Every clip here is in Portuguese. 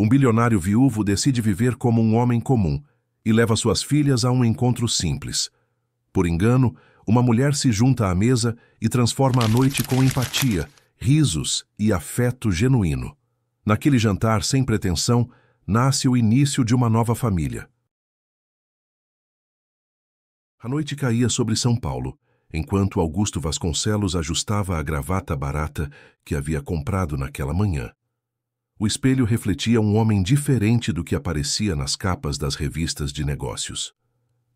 Um bilionário viúvo decide viver como um homem comum e leva suas filhas a um encontro simples. Por engano, uma mulher se junta à mesa e transforma a noite com empatia, risos e afeto genuíno. Naquele jantar sem pretensão, nasce o início de uma nova família. A noite caía sobre São Paulo, enquanto Augusto Vasconcelos ajustava a gravata barata que havia comprado naquela manhã. O espelho refletia um homem diferente do que aparecia nas capas das revistas de negócios.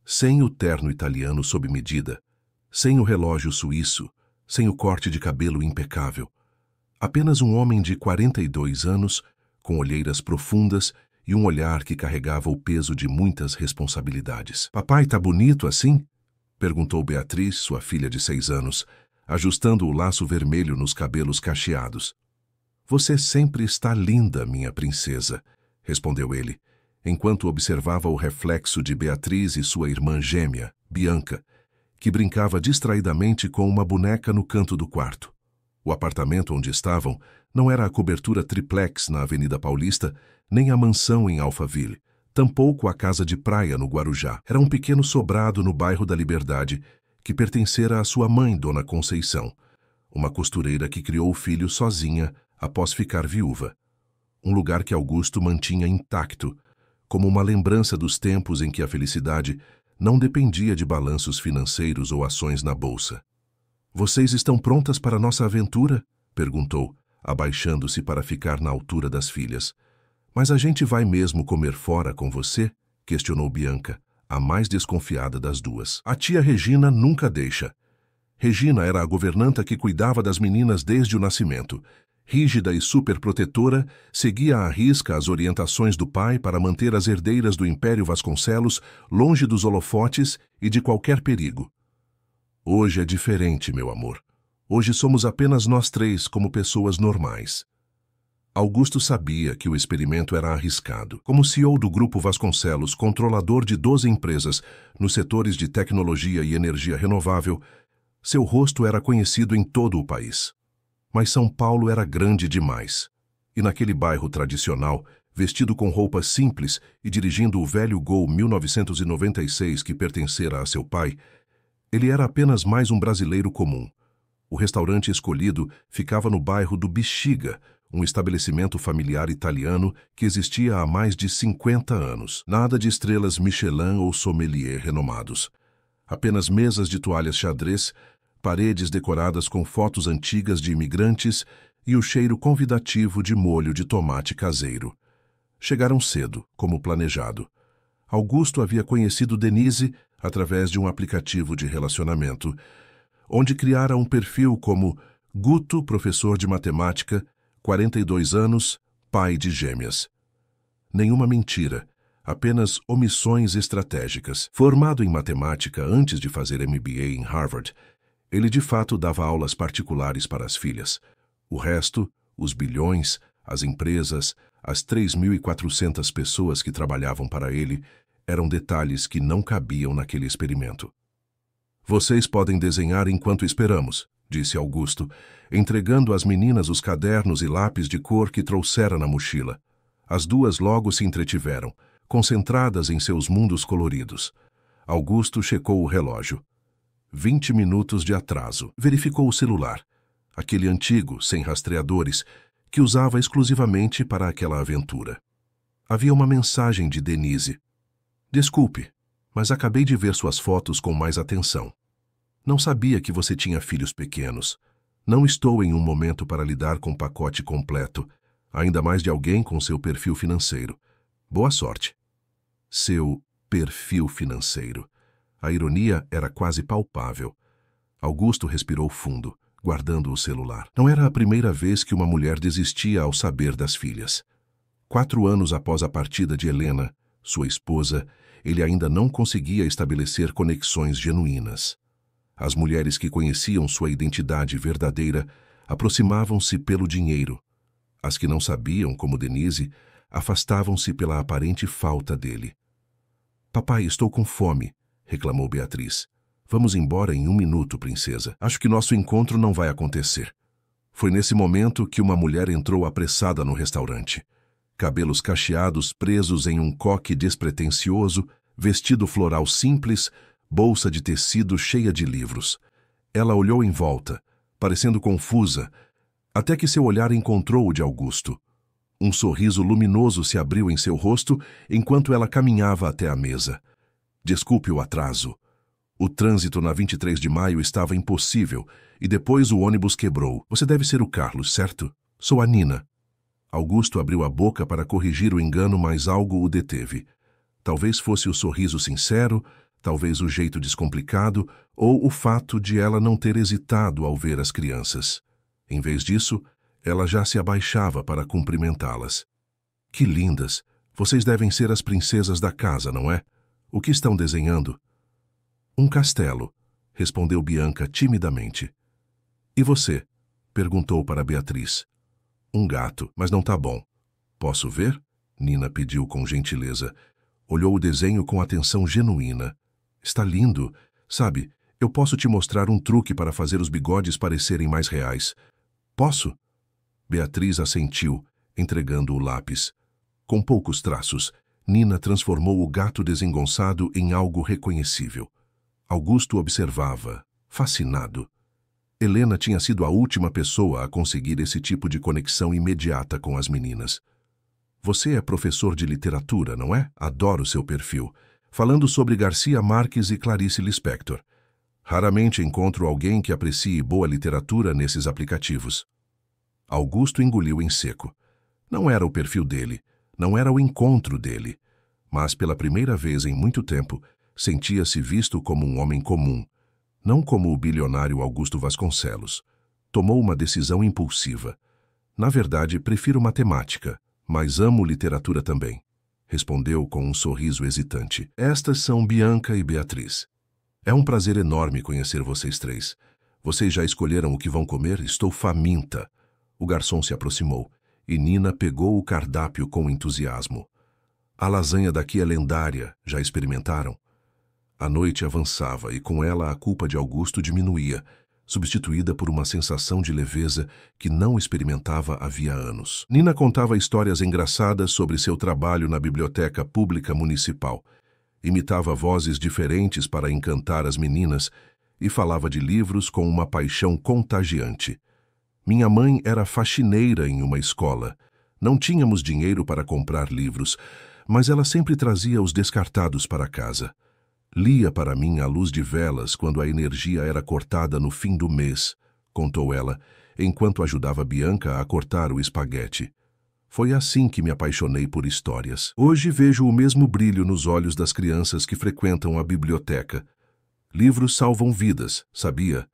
Sem o terno italiano sob medida, sem o relógio suíço, sem o corte de cabelo impecável. Apenas um homem de 42 anos, com olheiras profundas e um olhar que carregava o peso de muitas responsabilidades. "Papai tá bonito assim?" perguntou Beatriz, sua filha de 6 anos, ajustando o laço vermelho nos cabelos cacheados. "Você sempre está linda, minha princesa", respondeu ele, enquanto observava o reflexo de Beatriz e sua irmã gêmea, Bianca, que brincava distraidamente com uma boneca no canto do quarto. O apartamento onde estavam não era a cobertura triplex na Avenida Paulista, nem a mansão em Alphaville, tampouco a casa de praia no Guarujá. Era um pequeno sobrado no bairro da Liberdade, que pertencera à sua mãe, Dona Conceição, uma costureira que criou o filho sozinha após ficar viúva. Um lugar que Augusto mantinha intacto, como uma lembrança dos tempos em que a felicidade não dependia de balanços financeiros ou ações na bolsa. "Vocês estão prontas para nossa aventura?" perguntou, abaixando-se para ficar na altura das filhas. "Mas a gente vai mesmo comer fora com você?" questionou Bianca, a mais desconfiada das duas. A tia Regina nunca deixa. Regina era a governanta que cuidava das meninas desde o nascimento. Rígida e superprotetora, seguia à risca as orientações do pai para manter as herdeiras do Império Vasconcelos longe dos holofotes e de qualquer perigo. "Hoje é diferente, meu amor. Hoje somos apenas nós três como pessoas normais." Augusto sabia que o experimento era arriscado. Como CEO do Grupo Vasconcelos, controlador de 12 empresas nos setores de tecnologia e energia renovável, seu rosto era conhecido em todo o país. Mas São Paulo era grande demais. E naquele bairro tradicional, vestido com roupas simples e dirigindo o velho Gol 1996 que pertencera a seu pai, ele era apenas mais um brasileiro comum. O restaurante escolhido ficava no bairro do Bexiga, um estabelecimento familiar italiano que existia há mais de 50 anos. Nada de estrelas Michelin ou sommelier renomados. Apenas mesas de toalhas xadrez, paredes decoradas com fotos antigas de imigrantes e o cheiro convidativo de molho de tomate caseiro. Chegaram cedo, como planejado. Augusto havia conhecido Denise através de um aplicativo de relacionamento, onde criara um perfil como Guto, professor de matemática, 42 anos, pai de gêmeas. Nenhuma mentira, apenas omissões estratégicas. Formado em matemática antes de fazer MBA em Harvard, ele de fato dava aulas particulares para as filhas. O resto, os bilhões, as empresas, as 3.400 pessoas que trabalhavam para ele, eram detalhes que não cabiam naquele experimento. "Vocês podem desenhar enquanto esperamos", disse Augusto, entregando às meninas os cadernos e lápis de cor que trouxera na mochila. As duas logo se entretiveram, concentradas em seus mundos coloridos. Augusto checou o relógio. 20 minutos de atraso. Verificou o celular, aquele antigo, sem rastreadores, que usava exclusivamente para aquela aventura. Havia uma mensagem de Denise. "Desculpe, mas acabei de ver suas fotos com mais atenção. Não sabia que você tinha filhos pequenos. Não estou em um momento para lidar com pacote completo, ainda mais de alguém com seu perfil financeiro. Boa sorte." Seu perfil financeiro. A ironia era quase palpável. Augusto respirou fundo, guardando o celular. Não era a primeira vez que uma mulher desistia ao saber das filhas. 4 anos após a partida de Helena, sua esposa, ele ainda não conseguia estabelecer conexões genuínas. As mulheres que conheciam sua identidade verdadeira aproximavam-se pelo dinheiro. As que não sabiam, como Denise, afastavam-se pela aparente falta dele. "Papai, estou com fome", reclamou Beatriz. "Vamos embora em 1 minuto, princesa. Acho que nosso encontro não vai acontecer." Foi nesse momento que uma mulher entrou apressada no restaurante. cabelos cacheados presos em um coque despretensioso, vestido floral simples, bolsa de tecido cheia de livros. Ela olhou em volta, parecendo confusa, até que seu olhar encontrou o de Augusto. Um sorriso luminoso se abriu em seu rosto enquanto ela caminhava até a mesa. Desculpe o atraso. O trânsito na 23 de maio estava impossível e depois o ônibus quebrou. Você deve ser o Carlos, certo? Sou a Nina. Augusto abriu a boca para corrigir o engano, mas algo o deteve. Talvez fosse o sorriso sincero, talvez o jeito descomplicado ou o fato de ela não ter hesitado ao ver as crianças. Em vez disso, ela já se abaixava para cumprimentá-las. Que lindas! Vocês devem ser as princesas da casa, não é? O que estão desenhando? Um castelo, respondeu Bianca timidamente. E você? Perguntou para Beatriz. Um gato, mas não tá bom. Posso ver? Nina pediu com gentileza. Olhou o desenho com atenção genuína. Está lindo. Sabe, eu posso te mostrar um truque para fazer os bigodes parecerem mais reais. Posso? Beatriz assentiu, entregando o lápis. Com poucos traços, Nina transformou o gato desengonçado em algo reconhecível. Augusto observava, fascinado. Helena tinha sido a última pessoa a conseguir esse tipo de conexão imediata com as meninas. Você é professor de literatura, não é? Adoro seu perfil. Falando sobre Garcia Marques e Clarice Lispector. Raramente encontro alguém que aprecie boa literatura nesses aplicativos. Augusto engoliu em seco. Não era o perfil dele, não era o encontro dele. Mas pela primeira vez em muito tempo, sentia-se visto como um homem comum, não como o bilionário Augusto Vasconcelos. Tomou uma decisão impulsiva. Na verdade, prefiro matemática, mas amo literatura também. Respondeu com um sorriso hesitante. Estas são Bianca e Beatriz. É um prazer enorme conhecer vocês três. Vocês já escolheram o que vão comer? Estou faminta. O garçom se aproximou, e Nina pegou o cardápio com entusiasmo. A lasanha daqui é lendária, já experimentaram? A noite avançava e com ela a culpa de Augusto diminuía, substituída por uma sensação de leveza que não experimentava havia anos. Nina contava histórias engraçadas sobre seu trabalho na biblioteca pública municipal. Imitava vozes diferentes para encantar as meninas e falava de livros com uma paixão contagiante. Minha mãe era faxineira em uma escola. Não tínhamos dinheiro para comprar livros, mas ela sempre trazia os descartados para casa. Lia para mim à luz de velas quando a energia era cortada no fim do mês, contou ela, enquanto ajudava Bianca a cortar o espaguete. Foi assim que me apaixonei por histórias. Hoje vejo o mesmo brilho nos olhos das crianças que frequentam a biblioteca. Livros salvam vidas, sabia?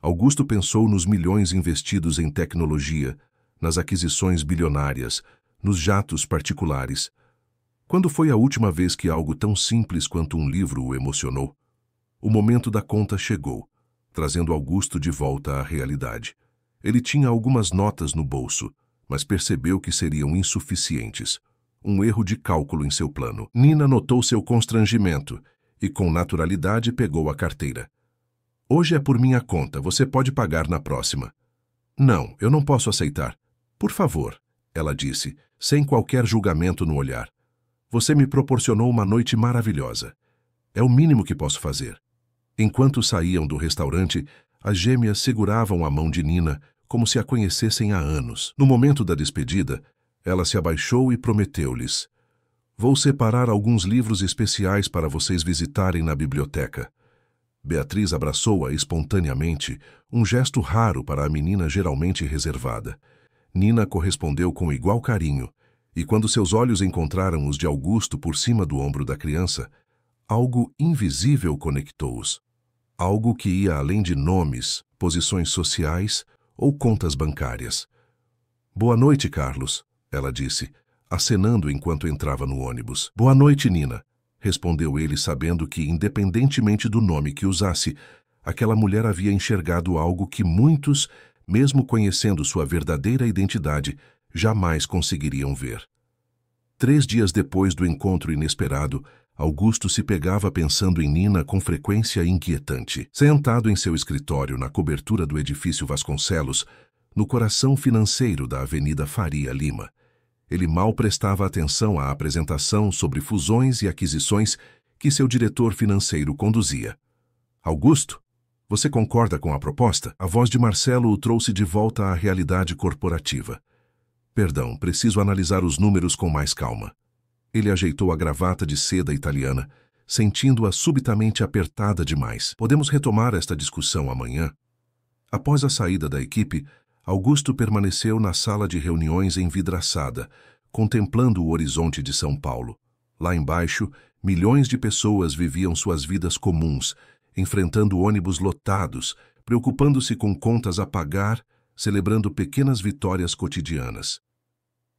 Augusto pensou nos milhões investidos em tecnologia, nas aquisições bilionárias, nos jatos particulares. Quando foi a última vez que algo tão simples quanto um livro o emocionou? O momento da conta chegou, trazendo Augusto de volta à realidade. Ele tinha algumas notas no bolso, mas percebeu que seriam insuficientes. Um erro de cálculo em seu plano. Nina notou seu constrangimento e, com naturalidade, pegou a carteira. Hoje é por minha conta, você pode pagar na próxima. Não, eu não posso aceitar. Por favor, ela disse, sem qualquer julgamento no olhar. Você me proporcionou uma noite maravilhosa. É o mínimo que posso fazer. Enquanto saíam do restaurante, as gêmeas seguravam a mão de Nina como se a conhecessem há anos. No momento da despedida, ela se abaixou e prometeu-lhes: vou separar alguns livros especiais para vocês visitarem na biblioteca. Beatriz abraçou-a espontaneamente, um gesto raro para a menina geralmente reservada. Nina correspondeu com igual carinho, e quando seus olhos encontraram os de Augusto por cima do ombro da criança, algo invisível conectou-os. Algo que ia além de nomes, posições sociais ou contas bancárias. Boa noite, Carlos, ela disse, acenando enquanto entrava no ônibus. Boa noite, Nina, respondeu ele, sabendo que, independentemente do nome que usasse, aquela mulher havia enxergado algo que muitos, mesmo conhecendo sua verdadeira identidade, jamais conseguiriam ver. 3 dias depois do encontro inesperado, Augusto se pegava pensando em Nina com frequência inquietante. Sentado em seu escritório na cobertura do edifício Vasconcelos, no coração financeiro da Avenida Faria Lima, Ele mal prestava atenção à apresentação sobre fusões e aquisições que seu diretor financeiro conduzia. Augusto, você concorda com a proposta? A voz de Marcelo o trouxe de volta à realidade corporativa. Perdão, preciso analisar os números com mais calma. Ele ajeitou a gravata de seda italiana, sentindo-a subitamente apertada demais. Podemos retomar esta discussão amanhã? Após a saída da equipe, Augusto permaneceu na sala de reuniões envidraçada, contemplando o horizonte de São Paulo. Lá embaixo, milhões de pessoas viviam suas vidas comuns, enfrentando ônibus lotados, preocupando-se com contas a pagar, celebrando pequenas vitórias cotidianas.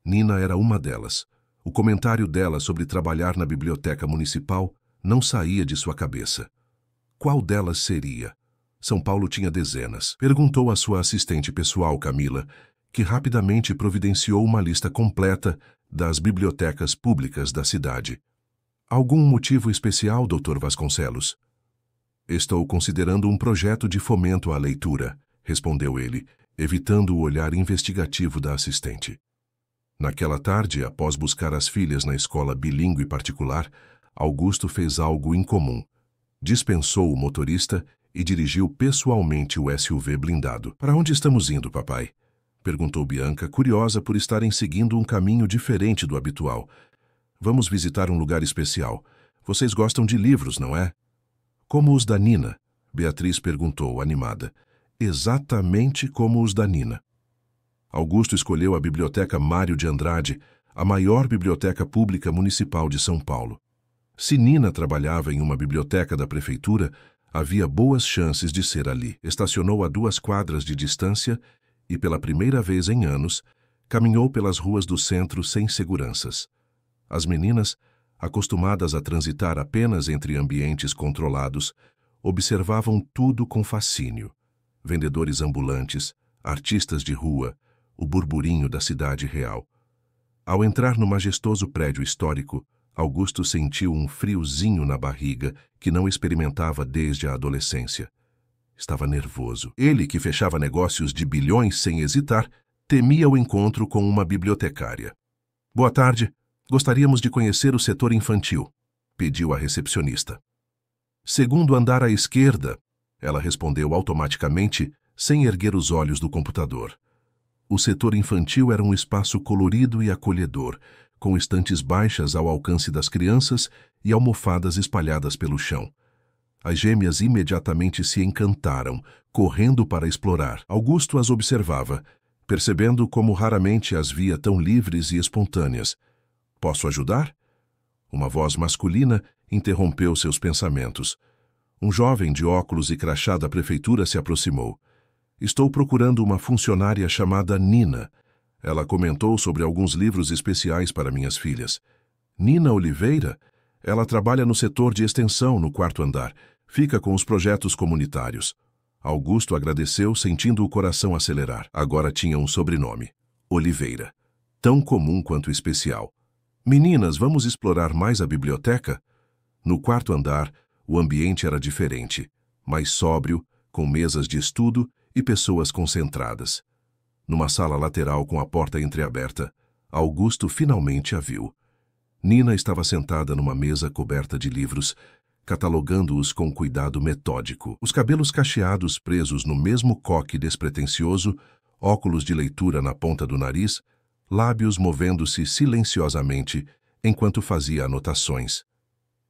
Nina era uma delas. O comentário dela sobre trabalhar na biblioteca municipal não saía de sua cabeça. Qual delas seria? São Paulo tinha dezenas. Perguntou à sua assistente pessoal, Camila, que rapidamente providenciou uma lista completa das bibliotecas públicas da cidade. Algum motivo especial, Dr. Vasconcelos? Estou considerando um projeto de fomento à leitura, respondeu ele, evitando o olhar investigativo da assistente. Naquela tarde, após buscar as filhas na escola bilíngue particular, Augusto fez algo incomum. Dispensou o motorista e dirigiu pessoalmente o SUV blindado. Para onde estamos indo, papai? Perguntou Bianca, curiosa por estarem seguindo um caminho diferente do habitual. Vamos visitar um lugar especial. Vocês gostam de livros, não é? Como os da Nina? Beatriz perguntou, animada. Exatamente como os da Nina. Augusto escolheu a Biblioteca Mário de Andrade, a maior biblioteca pública municipal de São Paulo. Se Nina trabalhava em uma biblioteca da prefeitura, havia boas chances de ser ali. Estacionou a 2 quadras de distância e, pela primeira vez em anos, caminhou pelas ruas do centro sem seguranças. As meninas, acostumadas a transitar apenas entre ambientes controlados, observavam tudo com fascínio. Vendedores ambulantes, artistas de rua, o burburinho da cidade real. Ao entrar no majestoso prédio histórico, Augusto sentiu um friozinho na barriga que não experimentava desde a adolescência. Estava nervoso. Ele, que fechava negócios de bilhões sem hesitar, temia o encontro com uma bibliotecária. Boa tarde. Gostaríamos de conhecer o setor infantil, pediu a recepcionista. Segundo andar à esquerda, ela respondeu automaticamente, sem erguer os olhos do computador. O setor infantil era um espaço colorido e acolhedor, com estantes baixas ao alcance das crianças e almofadas espalhadas pelo chão. As gêmeas imediatamente se encantaram, correndo para explorar. Augusto as observava, percebendo como raramente as via tão livres e espontâneas. Posso ajudar? Uma voz masculina interrompeu seus pensamentos. Um jovem de óculos e crachá da prefeitura se aproximou. Estou procurando uma funcionária chamada Nina. Ela comentou sobre alguns livros especiais para minhas filhas. Nina Oliveira? Ela trabalha no setor de extensão no 4º andar. Fica com os projetos comunitários. Augusto agradeceu, sentindo o coração acelerar. Agora tinha um sobrenome. Oliveira. Tão comum quanto especial. Meninas, vamos explorar mais a biblioteca? No 4º andar, o ambiente era diferente, mais sóbrio, com mesas de estudo e pessoas concentradas. Numa sala lateral com a porta entreaberta, Augusto finalmente a viu. Nina estava sentada numa mesa coberta de livros, catalogando-os com cuidado metódico. Os cabelos cacheados presos no mesmo coque despretensioso, óculos de leitura na ponta do nariz, lábios movendo-se silenciosamente enquanto fazia anotações.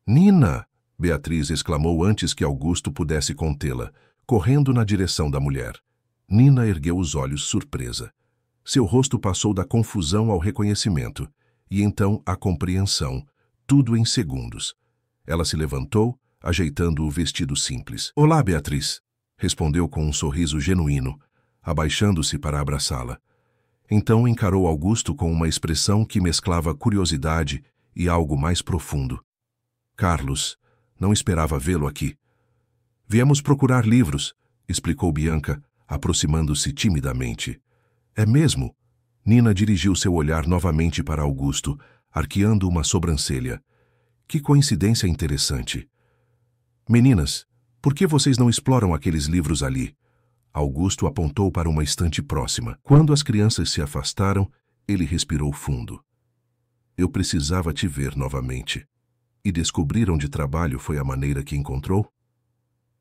Nina! Beatriz exclamou antes que Augusto pudesse contê-la, correndo na direção da mulher. Nina ergueu os olhos surpresa. Seu rosto passou da confusão ao reconhecimento, e então à compreensão, tudo em segundos. Ela se levantou, ajeitando o vestido simples. Olá, Beatriz, respondeu com um sorriso genuíno, abaixando-se para abraçá-la. Então encarou Augusto com uma expressão que mesclava curiosidade e algo mais profundo. Carlos, não esperava vê-lo aqui. Viemos procurar livros, explicou Bianca, aproximando-se timidamente. É mesmo? Nina dirigiu seu olhar novamente para Augusto, arqueando uma sobrancelha. Que coincidência interessante. Meninas, por que vocês não exploram aqueles livros ali? Augusto apontou para uma estante próxima. Quando as crianças se afastaram, ele respirou fundo. Eu precisava te ver novamente. E descobrir onde trabalho foi a maneira que encontrou?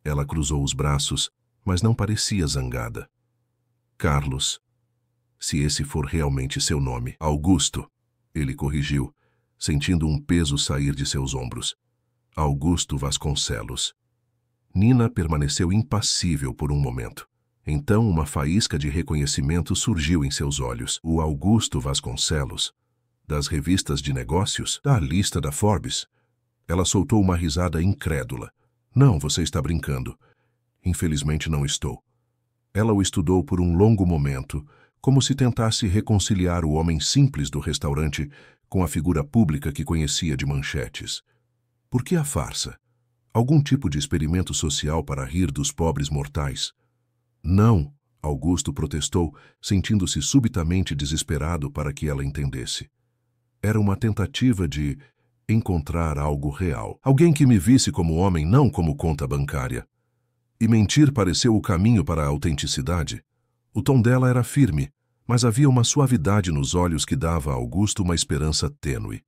Ela cruzou os braços, mas não parecia zangada. Carlos, se esse for realmente seu nome. Augusto, ele corrigiu, sentindo um peso sair de seus ombros. Augusto Vasconcelos. Nina permaneceu impassível por um momento. Então uma faísca de reconhecimento surgiu em seus olhos. O Augusto Vasconcelos, das revistas de negócios, da lista da Forbes. Ela soltou uma risada incrédula. Não, você está brincando. Infelizmente não estou. Ela o estudou por um longo momento, como se tentasse reconciliar o homem simples do restaurante com a figura pública que conhecia de manchetes. Por que a farsa? Algum tipo de experimento social para rir dos pobres mortais? Não, Augusto protestou, sentindo-se subitamente desesperado para que ela entendesse. Era uma tentativa de encontrar algo real. Alguém que me visse como homem, não como conta bancária. E mentir pareceu o caminho para a autenticidade. O tom dela era firme, mas havia uma suavidade nos olhos que dava a Augusto uma esperança tênue.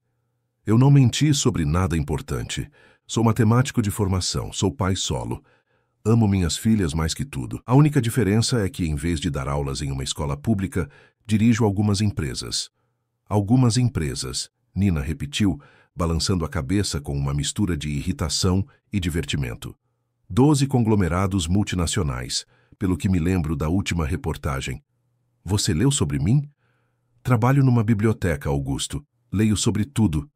Eu não menti sobre nada importante. Sou matemático de formação, sou pai solo. Amo minhas filhas mais que tudo. A única diferença é que, em vez de dar aulas em uma escola pública, dirijo algumas empresas. Algumas empresas, Nina repetiu, balançando a cabeça com uma mistura de irritação e divertimento. 12 conglomerados multinacionais, pelo que me lembro da última reportagem. Você leu sobre mim? Trabalho numa biblioteca, Augusto. Leio sobre tudo.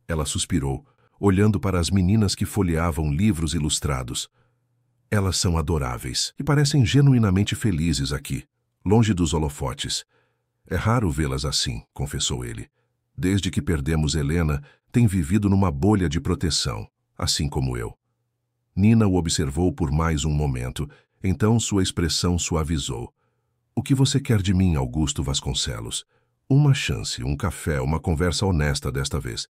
Ela suspirou, olhando para as meninas que folheavam livros ilustrados. Elas são adoráveis e parecem genuinamente felizes aqui, longe dos holofotes. É raro vê-las assim, confessou ele. Desde que perdemos Helena, tem vivido numa bolha de proteção, assim como eu. Nina o observou por mais um momento, então sua expressão suavizou. O que você quer de mim, Augusto Vasconcelos? Uma chance, um café, uma conversa honesta desta vez.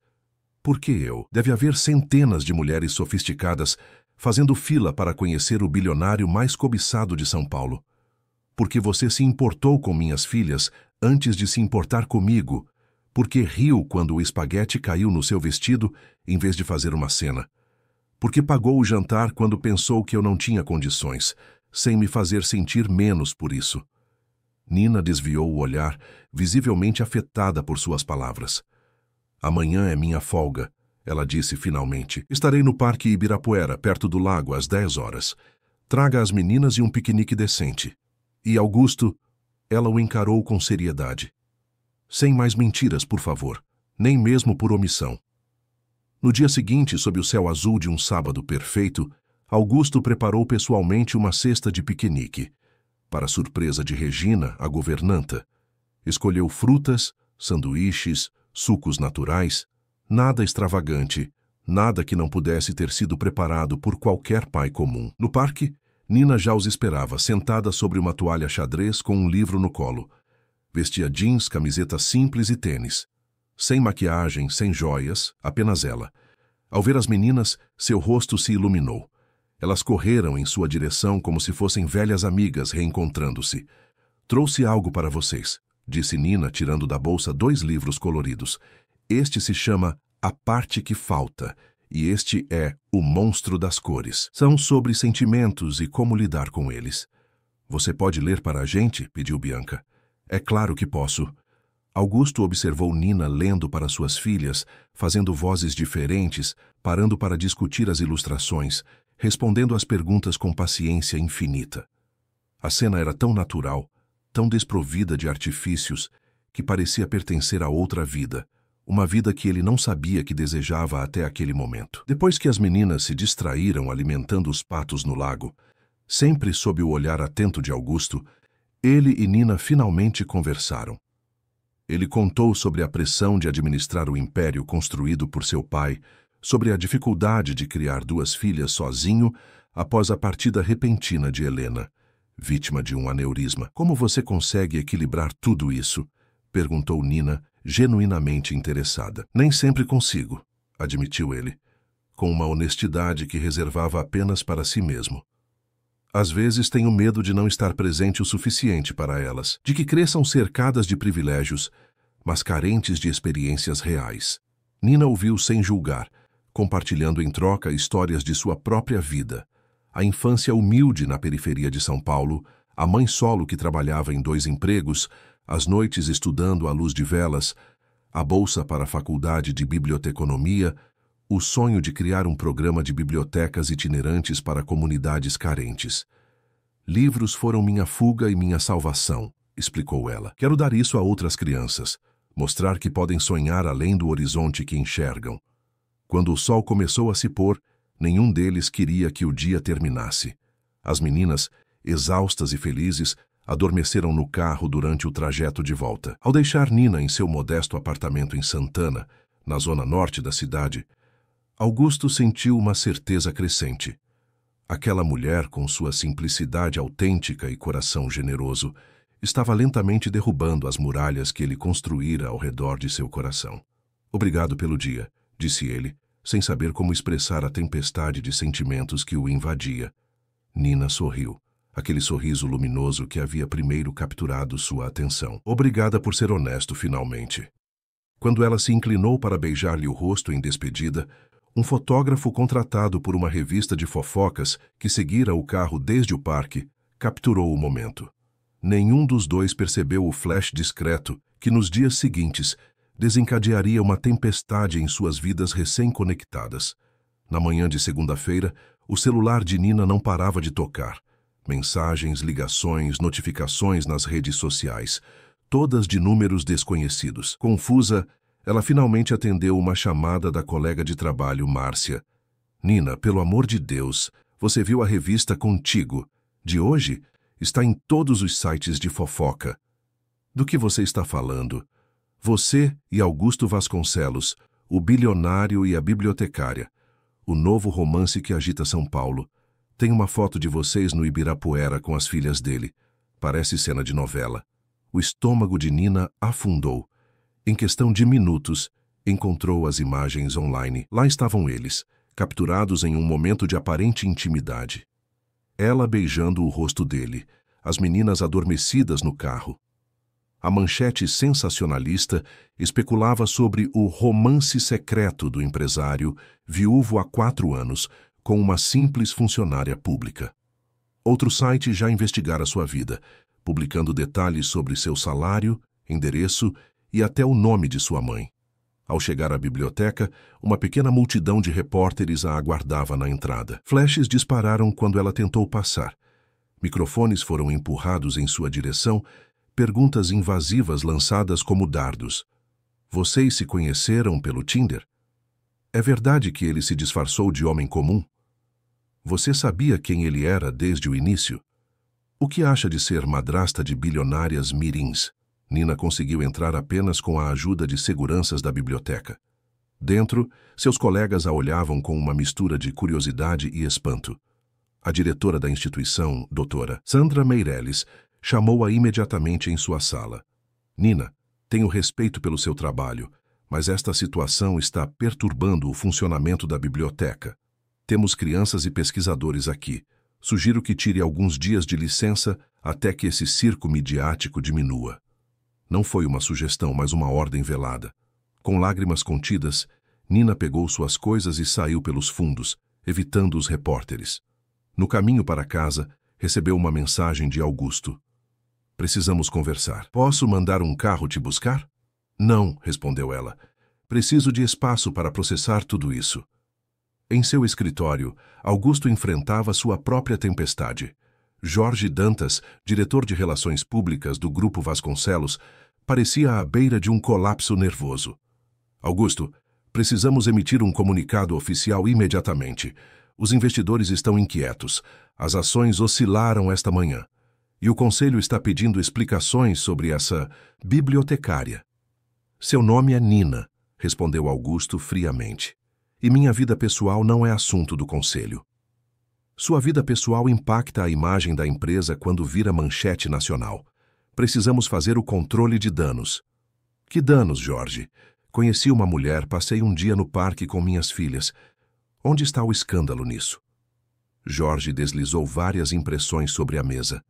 Por que eu? Deve haver centenas de mulheres sofisticadas fazendo fila para conhecer o bilionário mais cobiçado de São Paulo. Porque você se importou com minhas filhas antes de se importar comigo. Porque riu quando o espaguete caiu no seu vestido em vez de fazer uma cena. Porque pagou o jantar quando pensou que eu não tinha condições, sem me fazer sentir menos por isso. Nina desviou o olhar, visivelmente afetada por suas palavras. Amanhã é minha folga, ela disse finalmente. Estarei no Parque Ibirapuera, perto do lago, às 10 horas. Traga as meninas e um piquenique decente. E Augusto, ela o encarou com seriedade. Sem mais mentiras, por favor, nem mesmo por omissão. No dia seguinte, sob o céu azul de um sábado perfeito, Augusto preparou pessoalmente uma cesta de piquenique. Para surpresa de Regina, a governanta, escolheu frutas, sanduíches, sucos naturais, nada extravagante, nada que não pudesse ter sido preparado por qualquer pai comum. No parque, Nina já os esperava, sentada sobre uma toalha xadrez com um livro no colo. Vestia jeans, camiseta simples e tênis. Sem maquiagem, sem joias, apenas ela. Ao ver as meninas, seu rosto se iluminou. Elas correram em sua direção como se fossem velhas amigas reencontrando-se. Trouxe algo para vocês, disse Nina, tirando da bolsa 2 livros coloridos. Este se chama A Parte que Falta, e este é O Monstro das Cores. São sobre sentimentos e como lidar com eles. Você pode ler para a gente? Pediu Bianca. É claro que posso. Augusto observou Nina lendo para suas filhas, fazendo vozes diferentes, parando para discutir as ilustrações, respondendo às perguntas com paciência infinita. A cena era tão natural, tão desprovida de artifícios, que parecia pertencer a outra vida, uma vida que ele não sabia que desejava até aquele momento. Depois que as meninas se distraíram alimentando os patos no lago, sempre sob o olhar atento de Augusto, ele e Nina finalmente conversaram. Ele contou sobre a pressão de administrar o império construído por seu pai, sobre a dificuldade de criar 2 filhas sozinho após a partida repentina de Helena, vítima de um aneurisma. Como você consegue equilibrar tudo isso? Perguntou Nina, genuinamente interessada. Nem sempre consigo, admitiu ele, com uma honestidade que reservava apenas para si mesmo. Às vezes tenho medo de não estar presente o suficiente para elas, de que cresçam cercadas de privilégios, mas carentes de experiências reais. Nina ouviu sem julgar, compartilhando em troca histórias de sua própria vida. A infância humilde na periferia de São Paulo, a mãe solo que trabalhava em 2 empregos, as noites estudando à luz de velas, a bolsa para a faculdade de biblioteconomia, o sonho de criar um programa de bibliotecas itinerantes para comunidades carentes. Livros foram minha fuga e minha salvação, explicou ela. Quero dar isso a outras crianças, mostrar que podem sonhar além do horizonte que enxergam. Quando o sol começou a se pôr, nenhum deles queria que o dia terminasse. As meninas, exaustas e felizes, adormeceram no carro durante o trajeto de volta. Ao deixar Nina em seu modesto apartamento em Santana, na zona norte da cidade, Augusto sentiu uma certeza crescente. Aquela mulher, com sua simplicidade autêntica e coração generoso, estava lentamente derrubando as muralhas que ele construíra ao redor de seu coração. Obrigado pelo dia, disse ele, sem saber como expressar a tempestade de sentimentos que o invadia. Nina sorriu, aquele sorriso luminoso que havia primeiro capturado sua atenção. Obrigada por ser honesto, finalmente. Quando ela se inclinou para beijar-lhe o rosto em despedida, um fotógrafo contratado por uma revista de fofocas que seguira o carro desde o parque capturou o momento. Nenhum dos dois percebeu o flash discreto que, nos dias seguintes, desencadearia uma tempestade em suas vidas recém-conectadas. Na manhã de segunda-feira, o celular de Nina não parava de tocar. Mensagens, ligações, notificações nas redes sociais, todas de números desconhecidos. Confusa, ela finalmente atendeu uma chamada da colega de trabalho, Márcia. Nina, pelo amor de Deus, você viu a revista Contigo? De hoje? Está em todos os sites de fofoca. Do que você está falando? Você e Augusto Vasconcelos, o bilionário e a bibliotecária. O novo romance que agita São Paulo. Tem uma foto de vocês no Ibirapuera com as filhas dele. Parece cena de novela. O estômago de Nina afundou. Em questão de minutos, encontrou as imagens online. Lá estavam eles, capturados em um momento de aparente intimidade. Ela beijando o rosto dele, as meninas adormecidas no carro. A manchete sensacionalista especulava sobre o romance secreto do empresário, viúvo há 4 anos, com uma simples funcionária pública. Outro site já investigara sua vida, publicando detalhes sobre seu salário, endereço e até o nome de sua mãe. Ao chegar à biblioteca, uma pequena multidão de repórteres a aguardava na entrada. Flashes dispararam quando ela tentou passar. Microfones foram empurrados em sua direção, perguntas invasivas lançadas como dardos. Vocês se conheceram pelo Tinder? É verdade que ele se disfarçou de homem comum? Você sabia quem ele era desde o início? O que acha de ser madrasta de bilionárias mirins? Nina conseguiu entrar apenas com a ajuda de seguranças da biblioteca. Dentro, seus colegas a olhavam com uma mistura de curiosidade e espanto. A diretora da instituição, doutora Sandra Meirelles, chamou-a imediatamente em sua sala. Nina, tenho respeito pelo seu trabalho, mas esta situação está perturbando o funcionamento da biblioteca. Temos crianças e pesquisadores aqui. Sugiro que tire alguns dias de licença até que esse circo midiático diminua. Não foi uma sugestão, mas uma ordem velada. Com lágrimas contidas, Nina pegou suas coisas e saiu pelos fundos, evitando os repórteres. No caminho para casa, recebeu uma mensagem de Augusto. Precisamos conversar. Posso mandar um carro te buscar? Não, respondeu ela. Preciso de espaço para processar tudo isso. Em seu escritório, Augusto enfrentava sua própria tempestade. Jorge Dantas, diretor de Relações Públicas do Grupo Vasconcelos, parecia à beira de um colapso nervoso. Augusto, precisamos emitir um comunicado oficial imediatamente. Os investidores estão inquietos. As ações oscilaram esta manhã. E o Conselho está pedindo explicações sobre essa bibliotecária. Seu nome é Nina, respondeu Augusto friamente. E minha vida pessoal não é assunto do Conselho. Sua vida pessoal impacta a imagem da empresa quando vira manchete nacional. Precisamos fazer o controle de danos. Que danos, Jorge? Conheci uma mulher, passei um dia no parque com minhas filhas. Onde está o escândalo nisso? Jorge deslizou várias impressões sobre a mesa.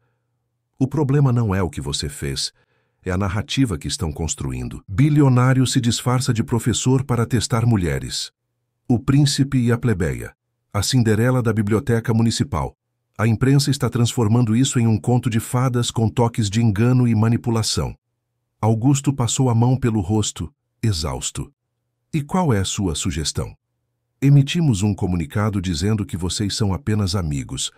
O problema não é o que você fez, É a narrativa que estão construindo. Bilionário se disfarça de professor para testar mulheres. O príncipe e a plebeia. A Cinderela da biblioteca municipal. A imprensa está transformando isso em um conto de fadas com toques de engano e manipulação. Augusto passou a mão pelo rosto, exausto. E qual é a sua sugestão? Emitimos um comunicado dizendo que vocês são apenas amigos.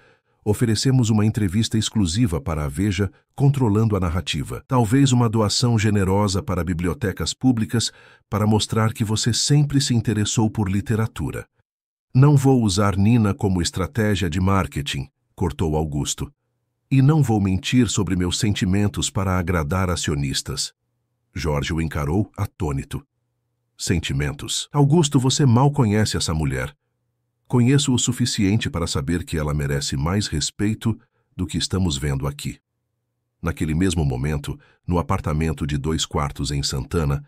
Oferecemos uma entrevista exclusiva para a Veja, controlando a narrativa. Talvez uma doação generosa para bibliotecas públicas para mostrar que você sempre se interessou por literatura. Não vou usar Nina como estratégia de marketing, cortou Augusto. E não vou mentir sobre meus sentimentos para agradar acionistas. Jorge o encarou atônito. Sentimentos. Augusto, você mal conhece essa mulher. Conheço o suficiente para saber que ela merece mais respeito do que estamos vendo aqui. Naquele mesmo momento, no apartamento de 2 quartos em Santana,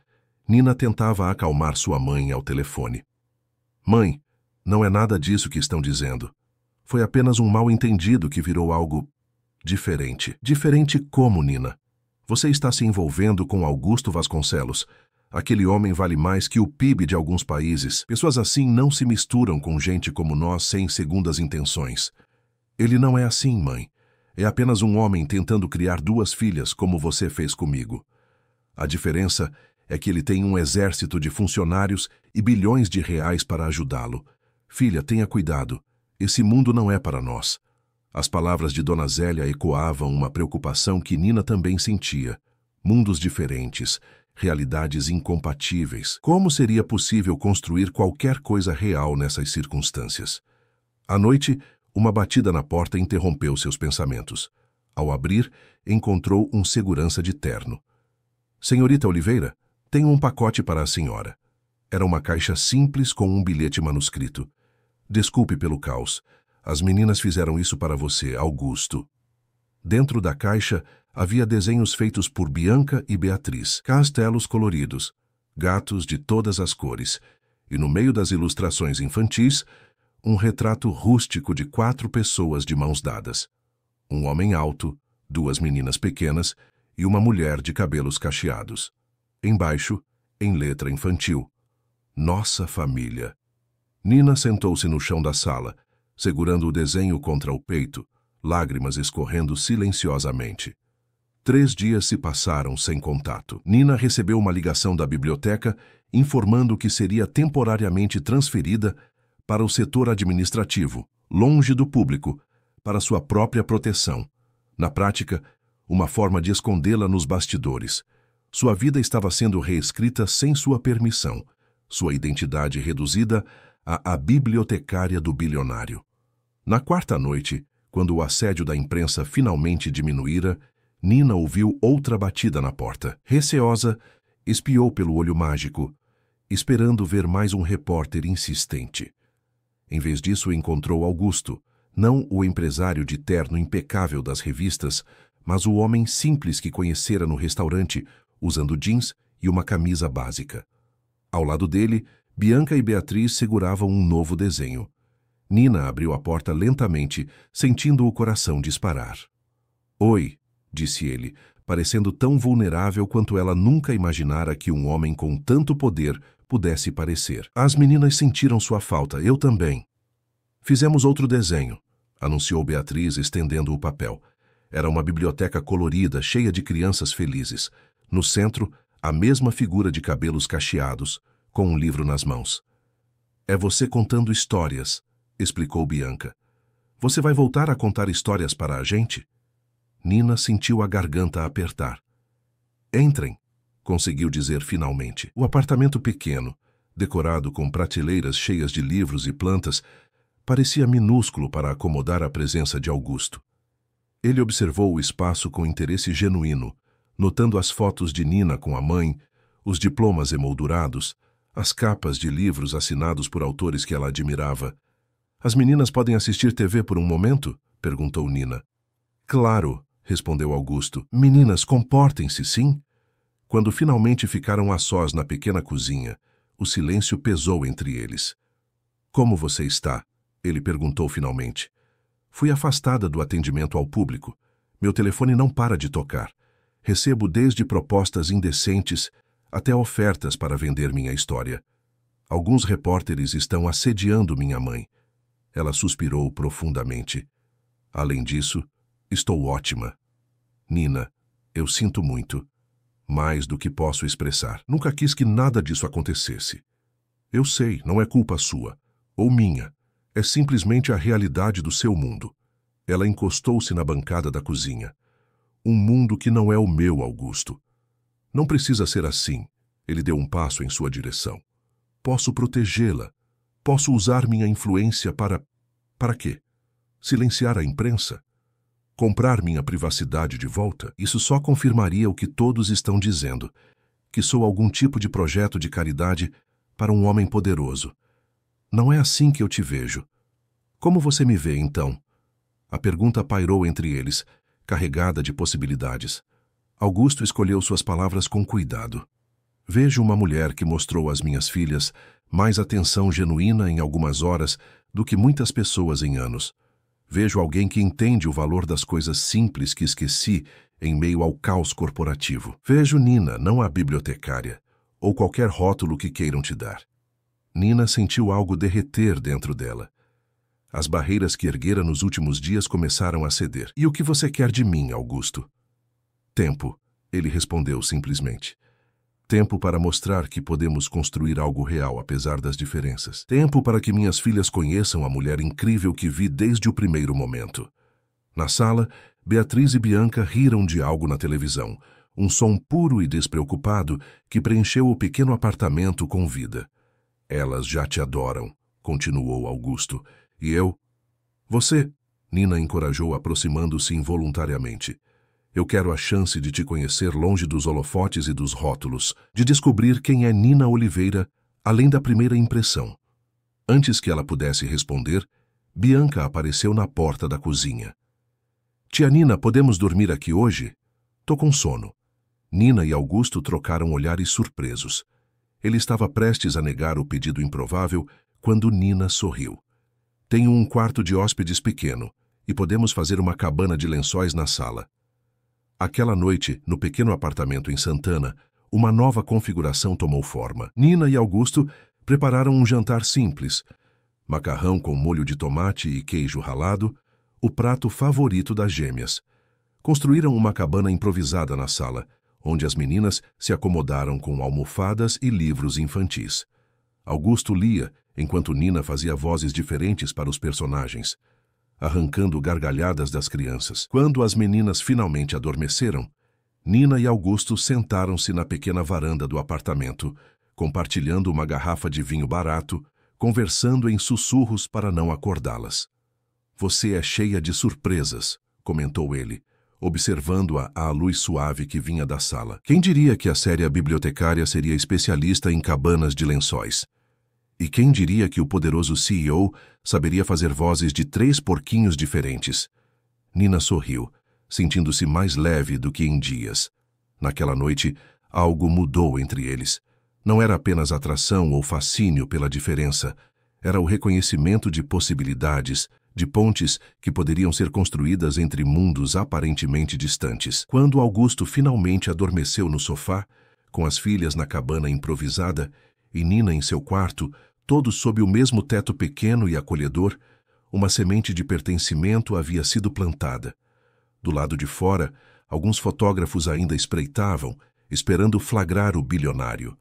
Nina tentava acalmar sua mãe ao telefone. Mãe, não é nada disso que estão dizendo. Foi apenas um mal-entendido que virou algo diferente. Diferente como, Nina? Você está se envolvendo com Augusto Vasconcelos. Aquele homem vale mais que o PIB de alguns países. Pessoas assim não se misturam com gente como nós sem segundas intenções. Ele não é assim, mãe. É apenas um homem tentando criar 2 filhas, como você fez comigo. A diferença é que ele tem um exército de funcionários e bilhões de reais para ajudá-lo. Filha, tenha cuidado. Esse mundo não é para nós. As palavras de Dona Zélia ecoavam uma preocupação que Nina também sentia. Mundos diferentes, realidades incompatíveis. Como seria possível construir qualquer coisa real nessas circunstâncias? À noite, uma batida na porta interrompeu seus pensamentos. Ao abrir, encontrou um segurança de terno. Senhorita Oliveira, tenho um pacote para a senhora. Era uma caixa simples com um bilhete manuscrito. Desculpe pelo caos. As meninas fizeram isso para você, Augusto. Dentro da caixa havia desenhos feitos por Bianca e Beatriz, castelos coloridos, gatos de todas as cores, e no meio das ilustrações infantis, um retrato rústico de 4 pessoas de mãos dadas. Um homem alto, 2 meninas pequenas e uma mulher de cabelos cacheados. Embaixo, em letra infantil, Nossa Família. Nina sentou-se no chão da sala, segurando o desenho contra o peito, lágrimas escorrendo silenciosamente. 3 dias se passaram sem contato. Nina recebeu uma ligação da biblioteca informando que seria temporariamente transferida para o setor administrativo, longe do público, para sua própria proteção. Na prática, uma forma de escondê-la nos bastidores. Sua vida estava sendo reescrita sem sua permissão, sua identidade reduzida a bibliotecária do bilionário. Na 4ª noite, quando o assédio da imprensa finalmente diminuíra, Nina ouviu outra batida na porta. Receosa, espiou pelo olho mágico, esperando ver mais um repórter insistente. Em vez disso, encontrou Augusto, não o empresário de terno impecável das revistas, mas o homem simples que conhecera no restaurante, usando jeans e uma camisa básica. Ao lado dele, Bianca e Beatriz seguravam um novo desenho. Nina abriu a porta lentamente, sentindo o coração disparar. Oi, disse ele, parecendo tão vulnerável quanto ela nunca imaginara que um homem com tanto poder pudesse parecer. As meninas sentiram sua falta, eu também. Fizemos outro desenho, anunciou Beatriz, estendendo o papel. Era uma biblioteca colorida, cheia de crianças felizes. No centro, a mesma figura de cabelos cacheados, com um livro nas mãos. É você contando histórias, explicou Bianca. Você vai voltar a contar histórias para a gente? Nina sentiu a garganta apertar. Entrem, conseguiu dizer finalmente. O apartamento pequeno, decorado com prateleiras cheias de livros e plantas, parecia minúsculo para acomodar a presença de Augusto. Ele observou o espaço com interesse genuíno, notando as fotos de Nina com a mãe, os diplomas emoldurados, as capas de livros assinados por autores que ela admirava. As meninas podem assistir TV por um momento? Perguntou Nina. Claro, respondeu Augusto. Meninas, comportem-se, sim? Quando finalmente ficaram a sós na pequena cozinha, o silêncio pesou entre eles. Como você está? Ele perguntou finalmente. Fui afastada do atendimento ao público. Meu telefone não para de tocar. Recebo desde propostas indecentes até ofertas para vender minha história. Alguns repórteres estão assediando minha mãe. Ela suspirou profundamente. Além disso, estou ótima. Nina, eu sinto muito. Mais do que posso expressar. Nunca quis que nada disso acontecesse. Eu sei, não é culpa sua, ou minha. É simplesmente a realidade do seu mundo. Ela encostou-se na bancada da cozinha. Um mundo que não é o meu, Augusto. Não precisa ser assim. Ele deu um passo em sua direção. Posso protegê-la. Posso usar minha influência para... Para quê? Silenciar a imprensa? Comprar minha privacidade de volta? Isso só confirmaria o que todos estão dizendo, que sou algum tipo de projeto de caridade para um homem poderoso. Não é assim que eu te vejo. Como você me vê, então? A pergunta pairou entre eles, carregada de possibilidades. Augusto escolheu suas palavras com cuidado. Vejo uma mulher que mostrou às minhas filhas mais atenção genuína em algumas horas do que muitas pessoas em anos. Vejo alguém que entende o valor das coisas simples que esqueci em meio ao caos corporativo. Vejo Nina, não a bibliotecária, ou qualquer rótulo que queiram te dar. Nina sentiu algo derreter dentro dela. As barreiras que erguera nos últimos dias começaram a ceder. E o que você quer de mim, Augusto? Tempo, ele respondeu simplesmente. Tempo para mostrar que podemos construir algo real apesar das diferenças. Tempo para que minhas filhas conheçam a mulher incrível que vi desde o primeiro momento. Na sala, Beatriz e Bianca riram de algo na televisão, um som puro e despreocupado que preencheu o pequeno apartamento com vida. Elas já te adoram, continuou Augusto, e eu... Você, Nina encorajou aproximando-se involuntariamente. Eu quero a chance de te conhecer longe dos holofotes e dos rótulos, de descobrir quem é Nina Oliveira, além da primeira impressão. Antes que ela pudesse responder, Bianca apareceu na porta da cozinha. Tia Nina, podemos dormir aqui hoje? Tô com sono. Nina e Augusto trocaram olhares surpresos. Ele estava prestes a negar o pedido improvável quando Nina sorriu. Tenho um quarto de hóspedes pequeno e podemos fazer uma cabana de lençóis na sala. Aquela noite, no pequeno apartamento em Santana, uma nova configuração tomou forma. Nina e Augusto prepararam um jantar simples. Macarrão com molho de tomate e queijo ralado, o prato favorito das gêmeas. Construíram uma cabana improvisada na sala, onde as meninas se acomodaram com almofadas e livros infantis. Augusto lia, enquanto Nina fazia vozes diferentes para os personagens, arrancando gargalhadas das crianças. Quando as meninas finalmente adormeceram, Nina e Augusto sentaram-se na pequena varanda do apartamento, compartilhando uma garrafa de vinho barato, conversando em sussurros para não acordá-las. Você é cheia de surpresas, comentou ele, observando-a à luz suave que vinha da sala. Quem diria que a séria bibliotecária seria especialista em cabanas de lençóis? E quem diria que o poderoso CEO saberia fazer vozes de 3 porquinhos diferentes? Nina sorriu, sentindo-se mais leve do que em dias. Naquela noite, algo mudou entre eles. Não era apenas atração ou fascínio pela diferença, era o reconhecimento de possibilidades, de pontes que poderiam ser construídas entre mundos aparentemente distantes. Quando Augusto finalmente adormeceu no sofá, com as filhas na cabana improvisada e Nina em seu quarto, todos sob o mesmo teto pequeno e acolhedor, uma semente de pertencimento havia sido plantada. Do lado de fora, alguns fotógrafos ainda espreitavam, esperando flagrar o bilionário.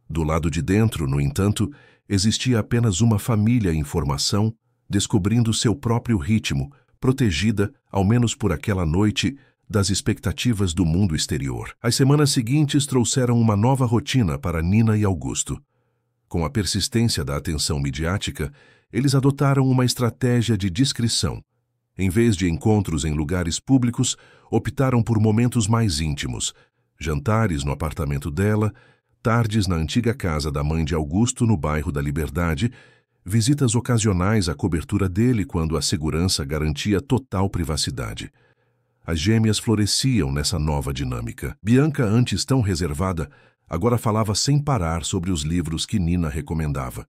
Do lado de dentro, no entanto, existia apenas uma família em formação, descobrindo seu próprio ritmo, protegida, ao menos por aquela noite, das expectativas do mundo exterior. As semanas seguintes trouxeram uma nova rotina para Nina e Augusto. Com a persistência da atenção midiática, eles adotaram uma estratégia de discrição. Em vez de encontros em lugares públicos, optaram por momentos mais íntimos, jantares no apartamento dela, tardes na antiga casa da mãe de Augusto no bairro da Liberdade, visitas ocasionais à cobertura dele quando a segurança garantia total privacidade. As gêmeas floresciam nessa nova dinâmica. Bianca, antes tão reservada, agora falava sem parar sobre os livros que Nina recomendava.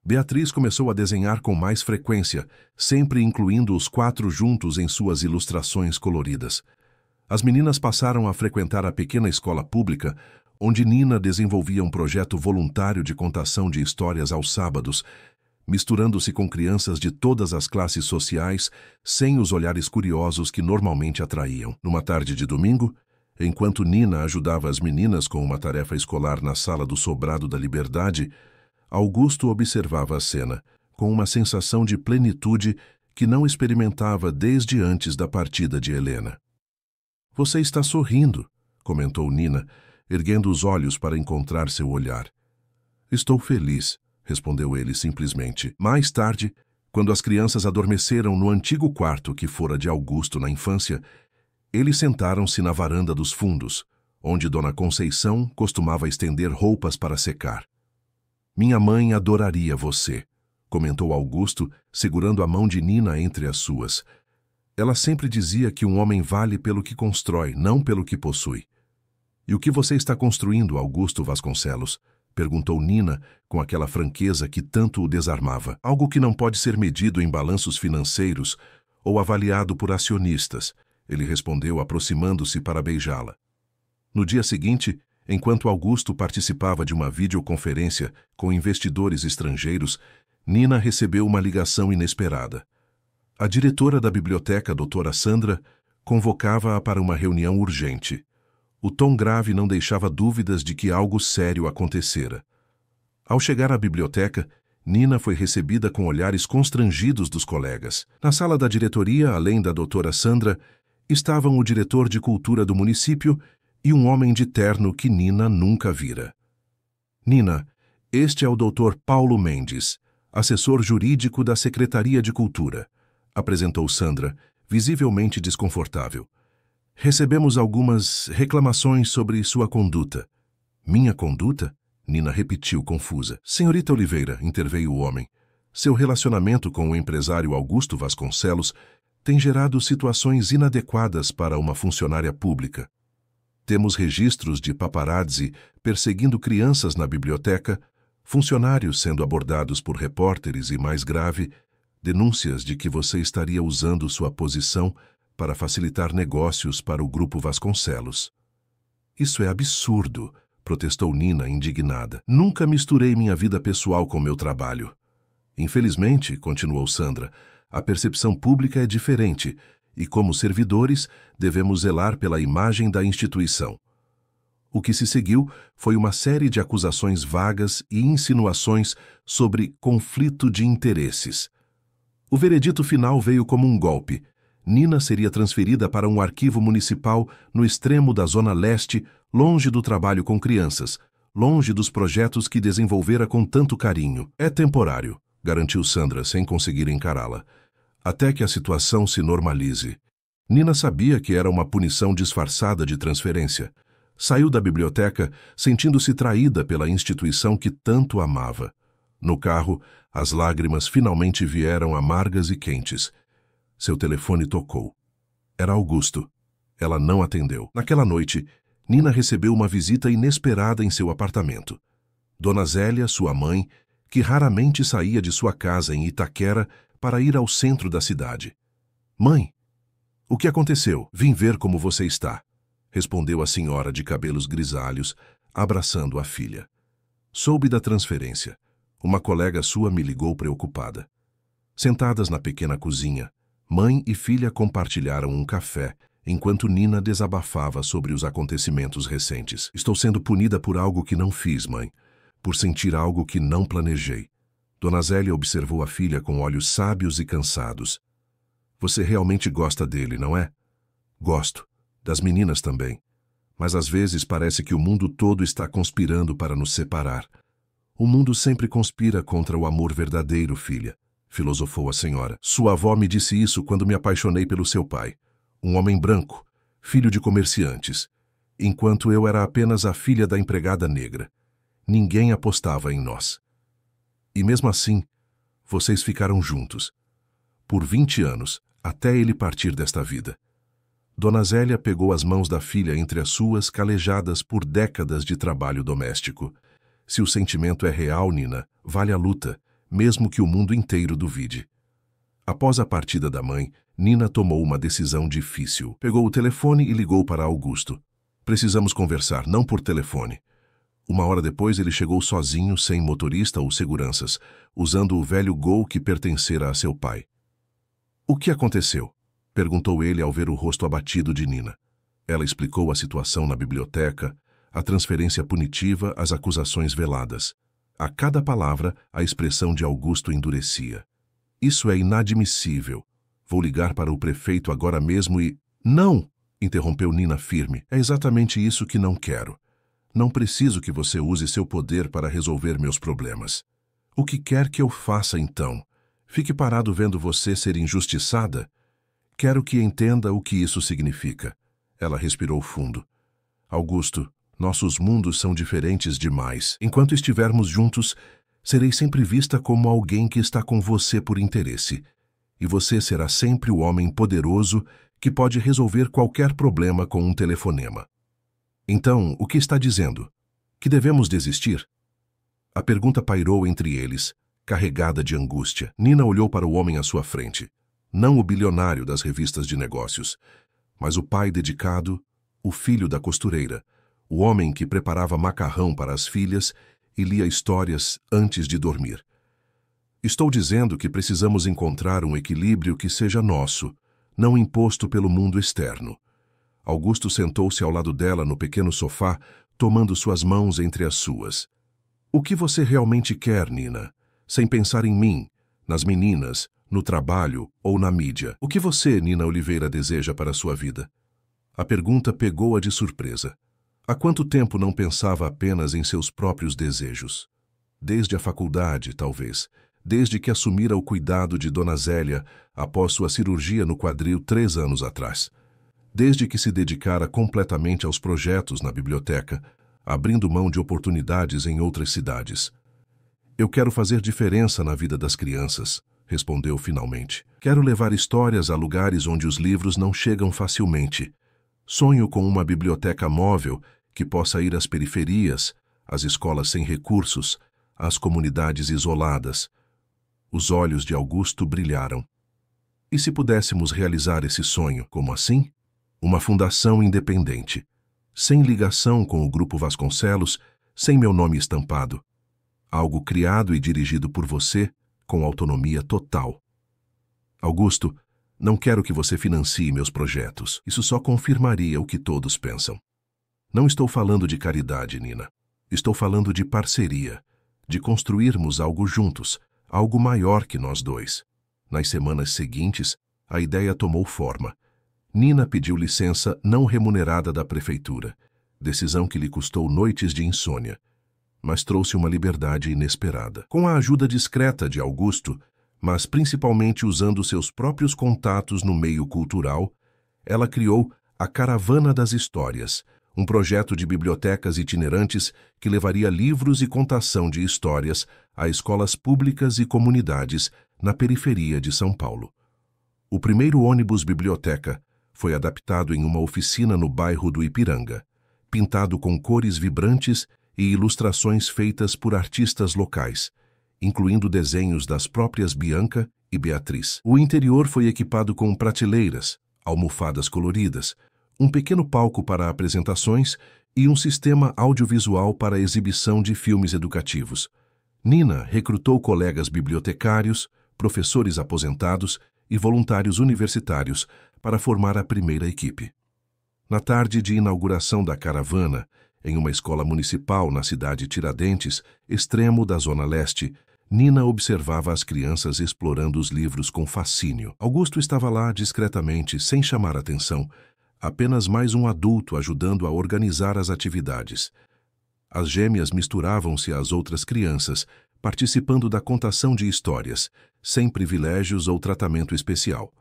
Beatriz começou a desenhar com mais frequência, sempre incluindo os 4 juntos em suas ilustrações coloridas. As meninas passaram a frequentar a pequena escola pública, onde Nina desenvolvia um projeto voluntário de contação de histórias aos sábados, misturando-se com crianças de todas as classes sociais, sem os olhares curiosos que normalmente atraíam. Numa tarde de domingo, enquanto Nina ajudava as meninas com uma tarefa escolar na sala do Sobrado da Liberdade, Augusto observava a cena, com uma sensação de plenitude que não experimentava desde antes da partida de Helena. "Você está sorrindo", comentou Nina, erguendo os olhos para encontrar seu olhar. "Estou feliz", respondeu ele simplesmente. Mais tarde, quando as crianças adormeceram no antigo quarto que fora de Augusto na infância, eles sentaram-se na varanda dos fundos, onde Dona Conceição costumava estender roupas para secar. "Minha mãe adoraria você", comentou Augusto, segurando a mão de Nina entre as suas. "Ela sempre dizia que um homem vale pelo que constrói, não pelo que possui." "E o que você está construindo, Augusto Vasconcelos?", perguntou Nina com aquela franqueza que tanto o desarmava. "Algo que não pode ser medido em balanços financeiros ou avaliado por acionistas", ele respondeu, aproximando-se para beijá-la. No dia seguinte, enquanto Augusto participava de uma videoconferência com investidores estrangeiros, Nina recebeu uma ligação inesperada. A diretora da biblioteca, doutora Sandra, convocava-a para uma reunião urgente. O tom grave não deixava dúvidas de que algo sério acontecera. Ao chegar à biblioteca, Nina foi recebida com olhares constrangidos dos colegas. Na sala da diretoria, além da doutora Sandra, estavam o diretor de cultura do município e um homem de terno que Nina nunca vira. "Nina, este é o Dr. Paulo Mendes, assessor jurídico da Secretaria de Cultura", apresentou Sandra, visivelmente desconfortável. "Recebemos algumas reclamações sobre sua conduta." "Minha conduta?", Nina repetiu confusa. "Senhorita Oliveira", interveio o homem, "seu relacionamento com o empresário Augusto Vasconcelos tem gerado situações inadequadas para uma funcionária pública. Temos registros de paparazzi perseguindo crianças na biblioteca, funcionários sendo abordados por repórteres e, mais grave, denúncias de que você estaria usando sua posição para facilitar negócios para o Grupo Vasconcelos." "Isso é absurdo", protestou Nina, indignada. "Nunca misturei minha vida pessoal com meu trabalho." "Infelizmente", continuou Sandra, "a percepção pública é diferente e, como servidores, devemos zelar pela imagem da instituição." O que se seguiu foi uma série de acusações vagas e insinuações sobre conflito de interesses. O veredito final veio como um golpe. Nina seria transferida para um arquivo municipal no extremo da Zona Leste, longe do trabalho com crianças, longe dos projetos que desenvolvera com tanto carinho. "É temporário", garantiu Sandra, sem conseguir encará-la, "até que a situação se normalize." Nina sabia que era uma punição disfarçada de transferência. Saiu da biblioteca sentindo-se traída pela instituição que tanto amava. No carro, as lágrimas finalmente vieram amargas e quentes. Seu telefone tocou. Era Augusto. Ela não atendeu. Naquela noite, Nina recebeu uma visita inesperada em seu apartamento. Dona Zélia, sua mãe, que raramente saía de sua casa em Itaquera para ir ao centro da cidade. "Mãe, o que aconteceu? Vim ver como você está", respondeu a senhora de cabelos grisalhos, abraçando a filha. "Soube da transferência. Uma colega sua me ligou preocupada." Sentadas na pequena cozinha, mãe e filha compartilharam um café, enquanto Nina desabafava sobre os acontecimentos recentes. "Estou sendo punida por algo que não fiz, mãe, por sentir algo que não planejei." Dona Zélia observou a filha com olhos sábios e cansados. "Você realmente gosta dele, não é?" "Gosto. Das meninas também. Mas às vezes parece que o mundo todo está conspirando para nos separar." "O mundo sempre conspira contra o amor verdadeiro, filha", filosofou a senhora. "Sua avó me disse isso quando me apaixonei pelo seu pai, um homem branco, filho de comerciantes, enquanto eu era apenas a filha da empregada negra. Ninguém apostava em nós. E mesmo assim, vocês ficaram juntos. Por 20 anos, até ele partir desta vida." Dona Zélia pegou as mãos da filha entre as suas, calejadas por décadas de trabalho doméstico. "Se o sentimento é real, Nina, vale a luta, mesmo que o mundo inteiro duvide." Após a partida da mãe, Nina tomou uma decisão difícil. Pegou o telefone e ligou para Augusto. Precisamos conversar, não por telefone. Uma hora depois ele chegou sozinho, sem motorista ou seguranças, usando o velho Gol que pertencera a seu pai. O que aconteceu? Perguntou ele ao ver o rosto abatido de Nina. Ela explicou a situação na biblioteca, a transferência punitiva, as acusações veladas. A cada palavra, a expressão de Augusto endurecia. Isso é inadmissível. Vou ligar para o prefeito agora mesmo e... Não! Interrompeu Nina firme. É exatamente isso que não quero. Não preciso que você use seu poder para resolver meus problemas. O que quer que eu faça então? Fique parado vendo você ser injustiçada? Quero que entenda o que isso significa. Ela respirou fundo. Augusto, nossos mundos são diferentes demais. Enquanto estivermos juntos, serei sempre vista como alguém que está com você por interesse. E você será sempre o homem poderoso que pode resolver qualquer problema com um telefonema. Então, o que está dizendo? Que devemos desistir? A pergunta pairou entre eles, carregada de angústia. Nina olhou para o homem à sua frente. Não o bilionário das revistas de negócios, mas o pai dedicado, o filho da costureira, o homem que preparava macarrão para as filhas e lia histórias antes de dormir. Estou dizendo que precisamos encontrar um equilíbrio que seja nosso, não imposto pelo mundo externo. Augusto sentou-se ao lado dela no pequeno sofá, tomando suas mãos entre as suas. O que você realmente quer, Nina? Sem pensar em mim, nas meninas, no trabalho ou na mídia. O que você, Nina Oliveira, deseja para a sua vida? A pergunta pegou-a de surpresa. Há quanto tempo não pensava apenas em seus próprios desejos? Desde a faculdade, talvez. Desde que assumira o cuidado de Dona Zélia após sua cirurgia no quadril 3 anos atrás. Desde que se dedicara completamente aos projetos na biblioteca, abrindo mão de oportunidades em outras cidades. Eu quero fazer diferença na vida das crianças, respondeu finalmente. Quero levar histórias a lugares onde os livros não chegam facilmente. Sonho com uma biblioteca móvel que possa ir às periferias, às escolas sem recursos, às comunidades isoladas. Os olhos de Augusto brilharam. E se pudéssemos realizar esse sonho, como assim? Uma fundação independente, sem ligação com o Grupo Vasconcelos, sem meu nome estampado. Algo criado e dirigido por você, com autonomia total. Augusto, não quero que você financie meus projetos. Isso só confirmaria o que todos pensam. Não estou falando de caridade, Nina. Estou falando de parceria, de construirmos algo juntos, algo maior que nós dois. Nas semanas seguintes, a ideia tomou forma. Nina pediu licença não remunerada da prefeitura, decisão que lhe custou noites de insônia, mas trouxe uma liberdade inesperada. Com a ajuda discreta de Augusto, mas principalmente usando seus próprios contatos no meio cultural, ela criou a Caravana das Histórias, um projeto de bibliotecas itinerantes que levaria livros e contação de histórias a escolas públicas e comunidades na periferia de São Paulo. O primeiro ônibus biblioteca foi adaptado em uma oficina no bairro do Ipiranga, pintado com cores vibrantes e ilustrações feitas por artistas locais, incluindo desenhos das próprias Bianca e Beatriz. O interior foi equipado com prateleiras, almofadas coloridas, um pequeno palco para apresentações e um sistema audiovisual para a exibição de filmes educativos. Nina recrutou colegas bibliotecários, professores aposentados e voluntários universitários para formar a primeira equipe. Na tarde de inauguração da caravana, em uma escola municipal na cidade Tiradentes, extremo da Zona Leste, Nina observava as crianças explorando os livros com fascínio. Augusto estava lá discretamente, sem chamar atenção, apenas mais um adulto ajudando a organizar as atividades. As gêmeas misturavam-se às outras crianças, participando da contação de histórias, sem privilégios ou tratamento especial.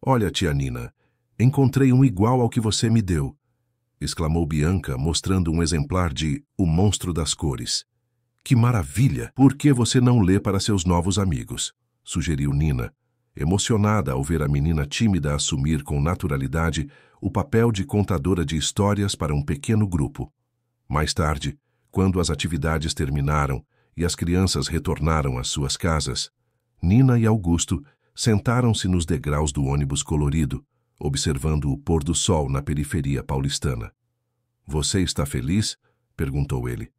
Olha, tia Nina, encontrei um igual ao que você me deu, exclamou Bianca, mostrando um exemplar de O Monstro das Cores. Que maravilha! Por que você não lê para seus novos amigos? Sugeriu Nina, emocionada ao ver a menina tímida assumir com naturalidade o papel de contadora de histórias para um pequeno grupo. Mais tarde, quando as atividades terminaram e as crianças retornaram às suas casas, Nina e Augusto Sentaram-se nos degraus do ônibus colorido, observando o pôr do sol na periferia paulistana. "Você está feliz?" perguntou ele.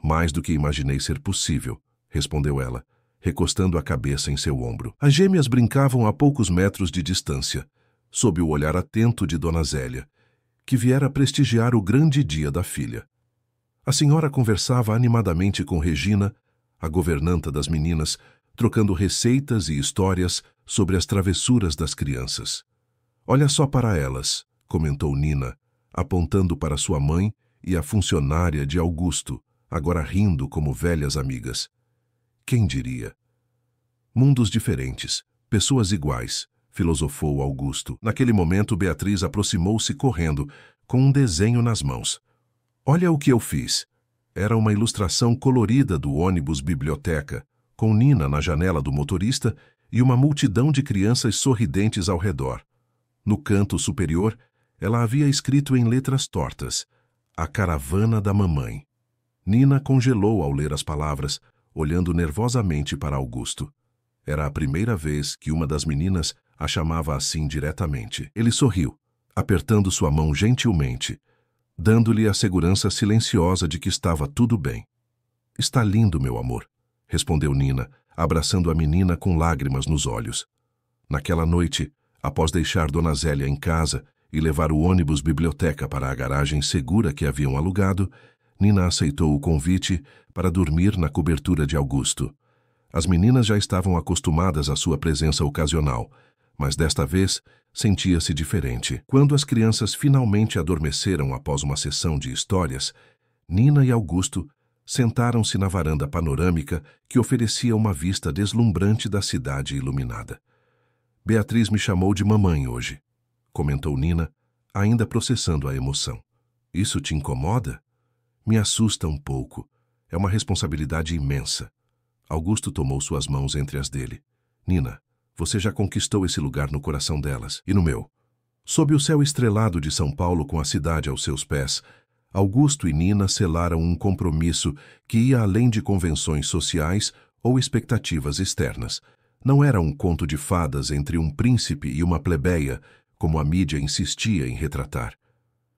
"Mais do que imaginei ser possível", respondeu ela, recostando a cabeça em seu ombro. As gêmeas brincavam a poucos metros de distância, sob o olhar atento de Dona Zélia, que viera prestigiar o grande dia da filha. A senhora conversava animadamente com Regina, a governanta das meninas, trocando receitas e histórias sobre as travessuras das crianças. "Olha só para elas", comentou Nina, apontando para sua mãe e a funcionária de Augusto, agora rindo como velhas amigas. "Quem diria? Mundos diferentes, pessoas iguais", filosofou Augusto. Naquele momento, Beatriz aproximou-se correndo, com um desenho nas mãos. "Olha o que eu fiz." Era uma ilustração colorida do ônibus biblioteca, com Nina na janela do motorista e uma multidão de crianças sorridentes ao redor. No canto superior, ela havia escrito em letras tortas: "A caravana da mamãe". Nina congelou ao ler as palavras, olhando nervosamente para Augusto. Era a primeira vez que uma das meninas a chamava assim diretamente. Ele sorriu, apertando sua mão gentilmente, dando-lhe a segurança silenciosa de que estava tudo bem. "Está lindo, meu amor", respondeu Nina, abraçando a menina com lágrimas nos olhos. Naquela noite, após deixar Dona Zélia em casa e levar o ônibus biblioteca para a garagem segura que haviam alugado, Nina aceitou o convite para dormir na cobertura de Augusto. As meninas já estavam acostumadas à sua presença ocasional, mas desta vez sentia-se diferente. Quando as crianças finalmente adormeceram após uma sessão de histórias, Nina e Augusto sentaram-se na varanda panorâmica que oferecia uma vista deslumbrante da cidade iluminada. "Beatriz me chamou de mamãe hoje", comentou Nina, ainda processando a emoção. "Isso te incomoda?" "Me assusta um pouco. É uma responsabilidade imensa." Augusto tomou suas mãos entre as dele. "Nina, você já conquistou esse lugar no coração delas e no meu." Sob o céu estrelado de São Paulo, com a cidade aos seus pés, Augusto e Nina selaram um compromisso que ia além de convenções sociais ou expectativas externas. Não era um conto de fadas entre um príncipe e uma plebeia, como a mídia insistia em retratar.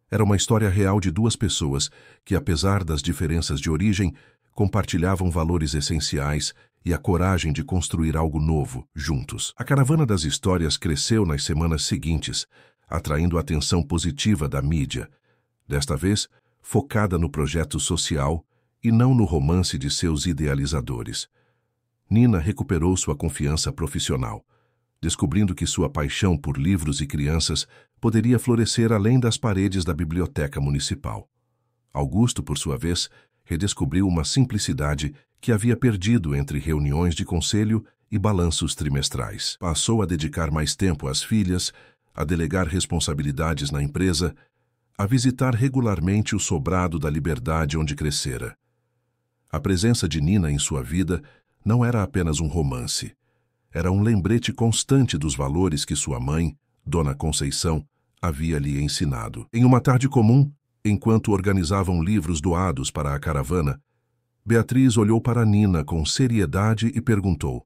Era uma história real de duas pessoas que, apesar das diferenças de origem, compartilhavam valores essenciais e a coragem de construir algo novo, juntos. A caravana das histórias cresceu nas semanas seguintes, atraindo a atenção positiva da mídia, desta vez focada no projeto social e não no romance de seus idealizadores. Nina recuperou sua confiança profissional, descobrindo que sua paixão por livros e crianças poderia florescer além das paredes da biblioteca municipal. Augusto, por sua vez, redescobriu uma simplicidade que havia perdido entre reuniões de conselho e balanços trimestrais. Passou a dedicar mais tempo às filhas, a delegar responsabilidades na empresa, a visitar regularmente o sobrado da Liberdade onde crescera. A presença de Nina em sua vida não era apenas um romance. Era um lembrete constante dos valores que sua mãe, Dona Conceição, havia lhe ensinado. Em uma tarde comum, enquanto organizavam livros doados para a caravana, Beatriz olhou para Nina com seriedade e perguntou: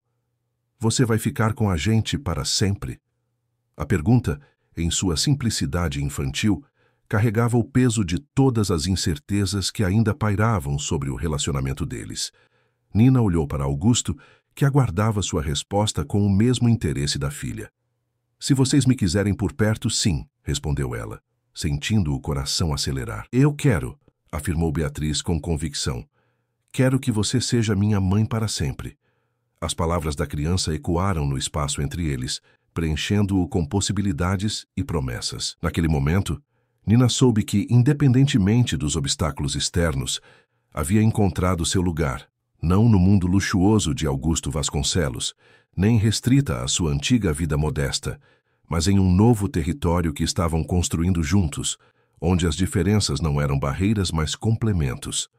"Você vai ficar com a gente para sempre?" A pergunta, em sua simplicidade infantil, carregava o peso de todas as incertezas que ainda pairavam sobre o relacionamento deles. Nina olhou para Augusto, que aguardava sua resposta com o mesmo interesse da filha. "Se vocês me quiserem por perto, sim", respondeu ela, sentindo o coração acelerar. "Eu quero", afirmou Beatriz com convicção. "Quero que você seja minha mãe para sempre." As palavras da criança ecoaram no espaço entre eles, preenchendo-o com possibilidades e promessas. Naquele momento, Nina soube que, independentemente dos obstáculos externos, havia encontrado seu lugar, não no mundo luxuoso de Augusto Vasconcelos, nem restrita à sua antiga vida modesta, mas em um novo território que estavam construindo juntos, onde as diferenças não eram barreiras, mas complementos.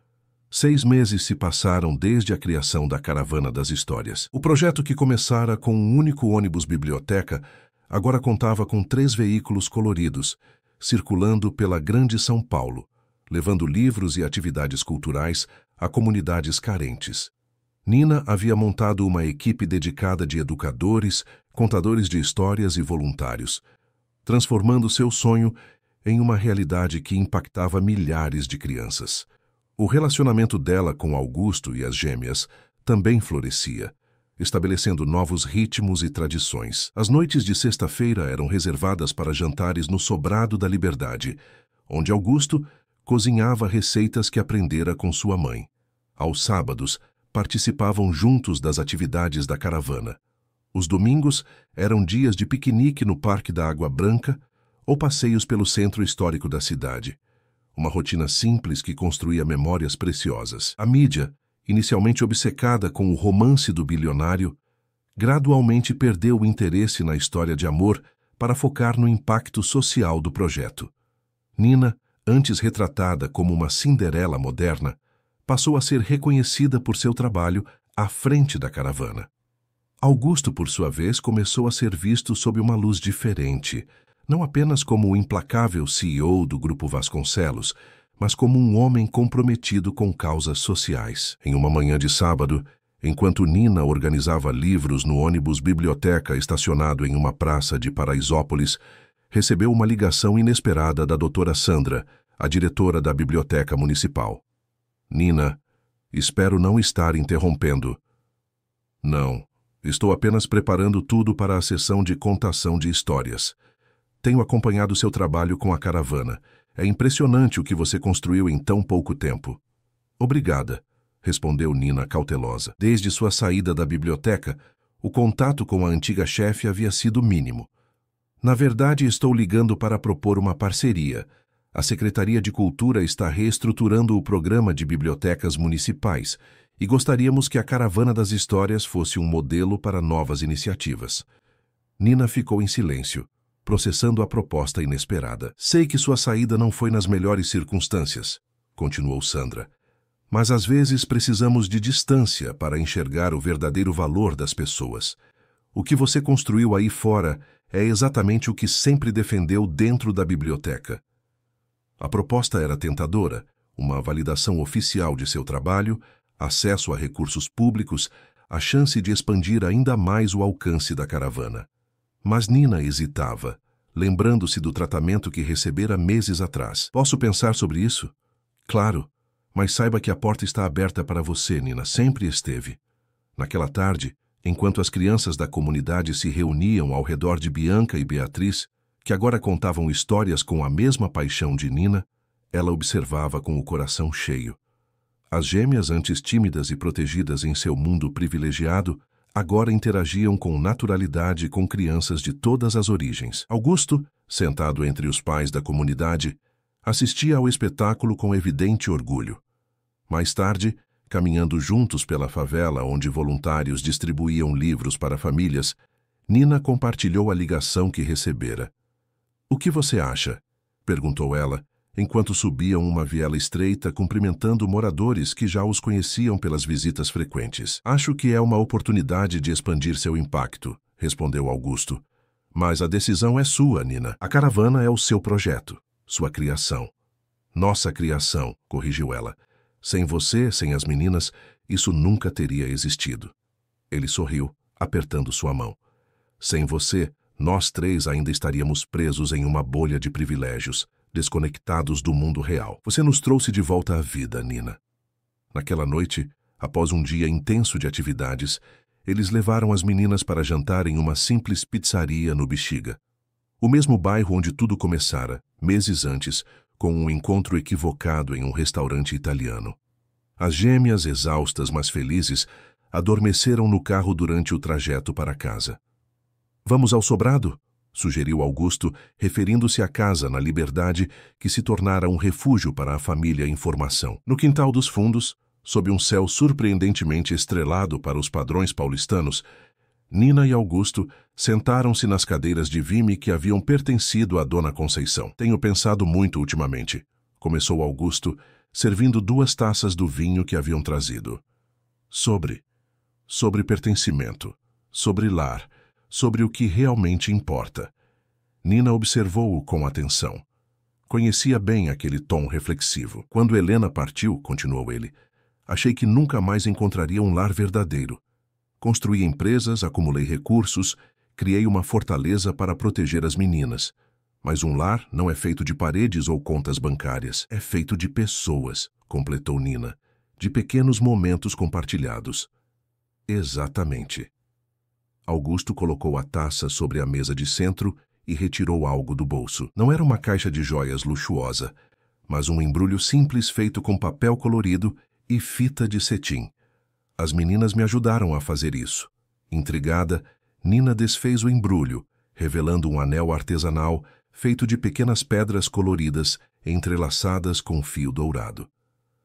6 meses se passaram desde a criação da Caravana das Histórias. O projeto, que começara com um único ônibus biblioteca, agora contava com 3 veículos coloridos, circulando pela Grande São Paulo, levando livros e atividades culturais a comunidades carentes. Nina havia montado uma equipe dedicada de educadores, contadores de histórias e voluntários, transformando seu sonho em uma realidade que impactava milhares de crianças. O relacionamento dela com Augusto e as gêmeas também florescia, estabelecendo novos ritmos e tradições. As noites de sexta-feira eram reservadas para jantares no Sobrado da Liberdade, onde Augusto cozinhava receitas que aprendera com sua mãe. Aos sábados, participavam juntos das atividades da caravana. Os domingos eram dias de piquenique no Parque da Água Branca ou passeios pelo centro histórico da cidade. Uma rotina simples que construía memórias preciosas. A mídia, inicialmente obcecada com o romance do bilionário, gradualmente perdeu o interesse na história de amor para focar no impacto social do projeto. Nina, antes retratada como uma Cinderela moderna, passou a ser reconhecida por seu trabalho à frente da caravana. Augusto, por sua vez, começou a ser visto sob uma luz diferente, não apenas como o implacável CEO do Grupo Vasconcelos, mas como um homem comprometido com causas sociais. Em uma manhã de sábado, enquanto Nina organizava livros no ônibus biblioteca estacionado em uma praça de Paraisópolis, recebeu uma ligação inesperada da doutora Sandra, a diretora da biblioteca municipal. Nina, espero não estar interrompendo. Não, estou apenas preparando tudo para a sessão de contação de histórias. Tenho acompanhado seu trabalho com a caravana. É impressionante o que você construiu em tão pouco tempo. Obrigada, respondeu Nina cautelosa. Desde sua saída da biblioteca, o contato com a antiga chefe havia sido mínimo. Na verdade, estou ligando para propor uma parceria. A Secretaria de Cultura está reestruturando o programa de bibliotecas municipais e gostaríamos que a Caravana das Histórias fosse um modelo para novas iniciativas. Nina ficou em silêncio, processando a proposta inesperada. Sei que sua saída não foi nas melhores circunstâncias, continuou Sandra, mas às vezes precisamos de distância para enxergar o verdadeiro valor das pessoas. O que você construiu aí fora é exatamente o que sempre defendeu dentro da biblioteca. A proposta era tentadora, uma validação oficial de seu trabalho, acesso a recursos públicos, a chance de expandir ainda mais o alcance da caravana. Mas Nina hesitava, lembrando-se do tratamento que recebera meses atrás. Posso pensar sobre isso? Claro, mas saiba que a porta está aberta para você, Nina, sempre esteve. Naquela tarde, enquanto as crianças da comunidade se reuniam ao redor de Bianca e Beatriz, que agora contavam histórias com a mesma paixão de Nina, ela observava com o coração cheio. As gêmeas, antes tímidas e protegidas em seu mundo privilegiado, agora interagiam com naturalidade com crianças de todas as origens. Augusto, sentado entre os pais da comunidade, assistia ao espetáculo com evidente orgulho. Mais tarde, caminhando juntos pela favela onde voluntários distribuíam livros para famílias, Nina compartilhou a ligação que recebera. "O que você acha?" perguntou ela, enquanto subiam uma viela estreita cumprimentando moradores que já os conheciam pelas visitas frequentes. "Acho que é uma oportunidade de expandir seu impacto", respondeu Augusto. "Mas a decisão é sua, Nina. A caravana é o seu projeto, sua criação." "Nossa criação", corrigiu ela. "Sem você, sem as meninas, isso nunca teria existido." Ele sorriu, apertando sua mão. "Sem você, nós três ainda estaríamos presos em uma bolha de privilégios, desconectados do mundo real. Você nos trouxe de volta à vida, Nina." Naquela noite, após um dia intenso de atividades, eles levaram as meninas para jantar em uma simples pizzaria no Bexiga. O mesmo bairro onde tudo começara, meses antes, com um encontro equivocado em um restaurante italiano. As gêmeas, exaustas mas felizes, adormeceram no carro durante o trajeto para casa. "Vamos ao sobrado?", sugeriu Augusto, referindo-se à casa na Liberdade que se tornara um refúgio para a família em formação. No quintal dos fundos, sob um céu surpreendentemente estrelado para os padrões paulistanos, Nina e Augusto sentaram-se nas cadeiras de vime que haviam pertencido à Dona Conceição. "Tenho pensado muito ultimamente", começou Augusto, servindo 2 taças do vinho que haviam trazido. Sobre pertencimento, sobre lar, sobre o que realmente importa." Nina observou-o com atenção. Conhecia bem aquele tom reflexivo. "Quando Helena partiu", continuou ele, "achei que nunca mais encontraria um lar verdadeiro. Construí empresas, acumulei recursos, criei uma fortaleza para proteger as meninas. Mas um lar não é feito de paredes ou contas bancárias. É feito de pessoas, completou Nina. De pequenos momentos compartilhados. Exatamente. Augusto colocou a taça sobre a mesa de centro e retirou algo do bolso. Não era uma caixa de joias luxuosa, mas um embrulho simples feito com papel colorido e fita de cetim. As meninas me ajudaram a fazer isso. Intrigada, Nina desfez o embrulho, revelando um anel artesanal feito de pequenas pedras coloridas entrelaçadas com fio dourado.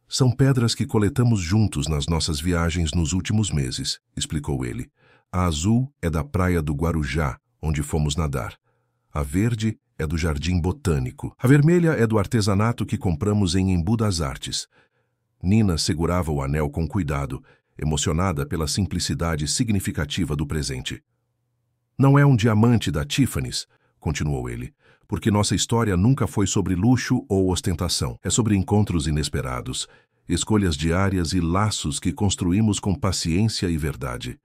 São pedras que coletamos juntos nas nossas viagens nos últimos meses, explicou ele. A azul é da praia do Guarujá, onde fomos nadar. A verde é do Jardim Botânico. A vermelha é do artesanato que compramos em Embu das Artes. Nina segurava o anel com cuidado, emocionada pela simplicidade significativa do presente. Não é um diamante da Tiffany's, continuou ele, porque nossa história nunca foi sobre luxo ou ostentação. É sobre encontros inesperados, escolhas diárias e laços que construímos com paciência e verdade.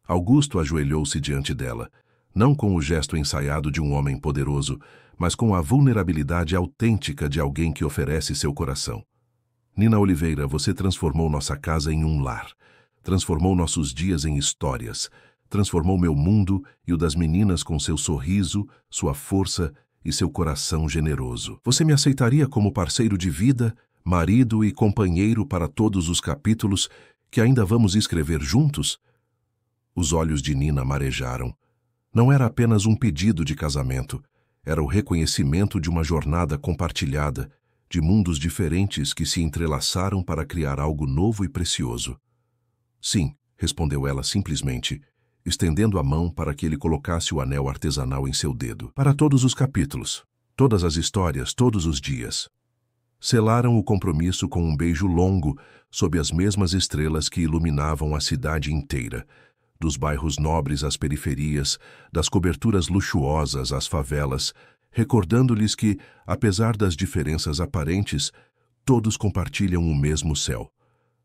Augusto ajoelhou-se diante dela, não com o gesto ensaiado de um homem poderoso, mas com a vulnerabilidade autêntica de alguém que oferece seu coração. Nina Oliveira, você transformou nossa casa em um lar, transformou nossos dias em histórias, transformou meu mundo e o das meninas com seu sorriso, sua força e seu coração generoso. Você me aceitaria como parceiro de vida, marido e companheiro para todos os capítulos que ainda vamos escrever juntos? Os olhos de Nina marejaram. Não era apenas um pedido de casamento, era o reconhecimento de uma jornada compartilhada, de mundos diferentes que se entrelaçaram para criar algo novo e precioso. Sim, respondeu ela simplesmente, estendendo a mão para que ele colocasse o anel artesanal em seu dedo. Para todos os capítulos, todas as histórias, todos os dias. Selaram o compromisso com um beijo longo sob as mesmas estrelas que iluminavam a cidade inteira, dos bairros nobres às periferias, das coberturas luxuosas às favelas, recordando-lhes que, apesar das diferenças aparentes, todos compartilham o mesmo céu.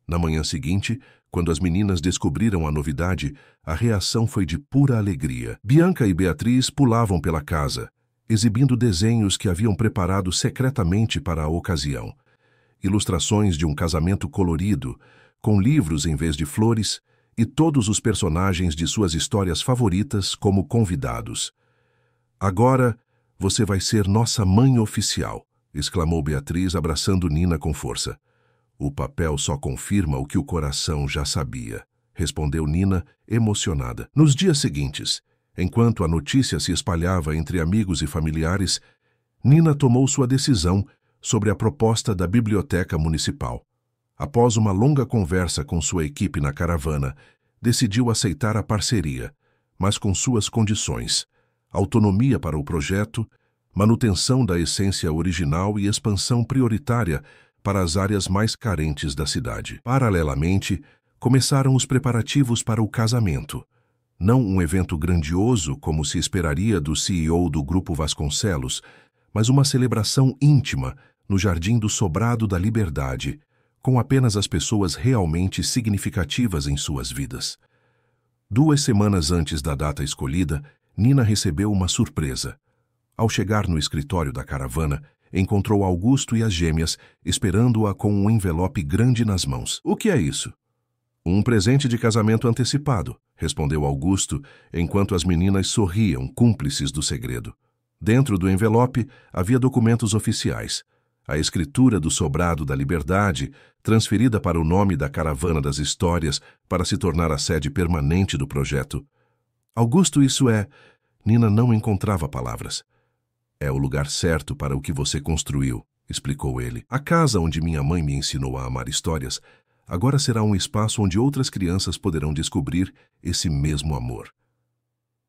Na manhã seguinte, quando as meninas descobriram a novidade, a reação foi de pura alegria. Bianca e Beatriz pulavam pela casa, exibindo desenhos que haviam preparado secretamente para a ocasião. Ilustrações de um casamento colorido, com livros em vez de flores, e todos os personagens de suas histórias favoritas como convidados. Agora, você vai ser nossa mãe oficial, exclamou Beatriz, abraçando Nina com força. O papel só confirma o que o coração já sabia, respondeu Nina, emocionada. Nos dias seguintes, enquanto a notícia se espalhava entre amigos e familiares, Nina tomou sua decisão sobre a proposta da Biblioteca Municipal. Após uma longa conversa com sua equipe na caravana, decidiu aceitar a parceria, mas com suas condições: autonomia para o projeto, manutenção da essência original e expansão prioritária para as áreas mais carentes da cidade. Paralelamente, começaram os preparativos para o casamento. Não um evento grandioso, como se esperaria do CEO do Grupo Vasconcelos, mas uma celebração íntima no Jardim do Sobrado da Liberdade, com apenas as pessoas realmente significativas em suas vidas. 2 semanas antes da data escolhida, Nina recebeu uma surpresa. Ao chegar no escritório da caravana, encontrou Augusto e as gêmeas esperando-a com um envelope grande nas mãos. O que é isso? Um presente de casamento antecipado, respondeu Augusto, enquanto as meninas sorriam, cúmplices do segredo. Dentro do envelope havia documentos oficiais. A escritura do Sobrado da Liberdade, transferida para o nome da Caravana das Histórias para se tornar a sede permanente do projeto. Augusto, isso é... Nina não encontrava palavras. É o lugar certo para o que você construiu, explicou ele. A casa onde minha mãe me ensinou a amar histórias agora será um espaço onde outras crianças poderão descobrir esse mesmo amor.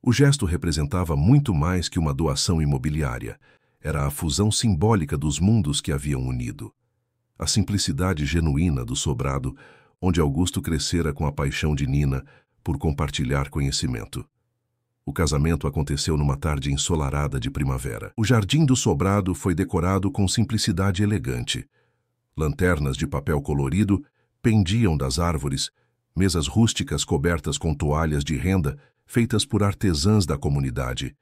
O gesto representava muito mais que uma doação imobiliária. Era a fusão simbólica dos mundos que haviam unido. A simplicidade genuína do Sobrado, onde Augusto crescera com a paixão de Nina por compartilhar conhecimento. O casamento aconteceu numa tarde ensolarada de primavera. O jardim do Sobrado foi decorado com simplicidade elegante. Lanternas de papel colorido pendiam das árvores, mesas rústicas cobertas com toalhas de renda feitas por artesãs da comunidade,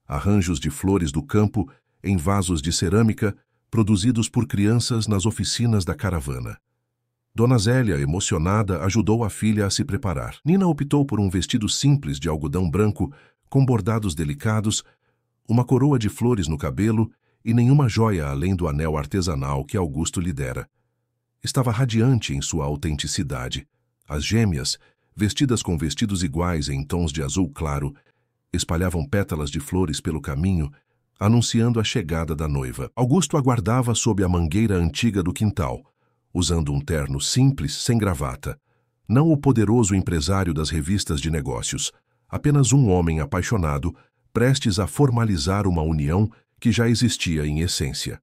arranjos de flores do campo em vasos de cerâmica produzidos por crianças nas oficinas da caravana. Dona Zélia, emocionada, ajudou a filha a se preparar. Nina optou por um vestido simples de algodão branco, com bordados delicados, uma coroa de flores no cabelo e nenhuma joia além do anel artesanal que Augusto lhe dera. Estava radiante em sua autenticidade. As gêmeas, vestidas com vestidos iguais em tons de azul claro, espalhavam pétalas de flores pelo caminho, anunciando a chegada da noiva. Augusto aguardava sob a mangueira antiga do quintal, usando um terno simples, sem gravata. Não o poderoso empresário das revistas de negócios, apenas um homem apaixonado, prestes a formalizar uma união que já existia em essência.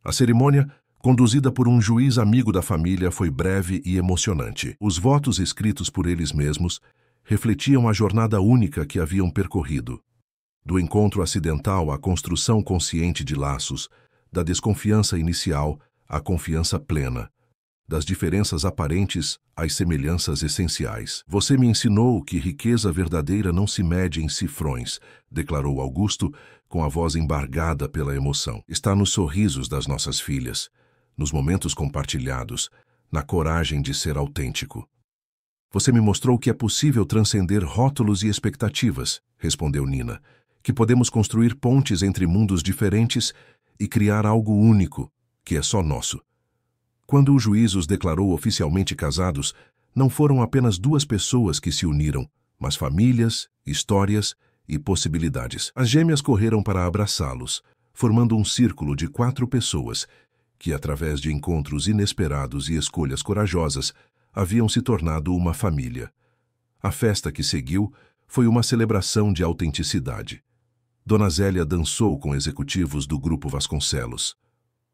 A cerimônia, conduzida por um juiz amigo da família, foi breve e emocionante. Os votos escritos por eles mesmos refletiam a jornada única que haviam percorrido. Do encontro acidental à construção consciente de laços, da desconfiança inicial à confiança plena, das diferenças aparentes às semelhanças essenciais. Você me ensinou que riqueza verdadeira não se mede em cifrões, declarou Augusto, com a voz embargada pela emoção. Está nos sorrisos das nossas filhas, nos momentos compartilhados, na coragem de ser autêntico. Você me mostrou que é possível transcender rótulos e expectativas, respondeu Nina, que podemos construir pontes entre mundos diferentes e criar algo único, que é só nosso. Quando o juiz os declarou oficialmente casados, não foram apenas duas pessoas que se uniram, mas famílias, histórias e possibilidades. As gêmeas correram para abraçá-los, formando um círculo de 4 pessoas, que, através de encontros inesperados e escolhas corajosas, haviam se tornado uma família. A festa que seguiu foi uma celebração de autenticidade. Dona Zélia dançou com executivos do Grupo Vasconcelos.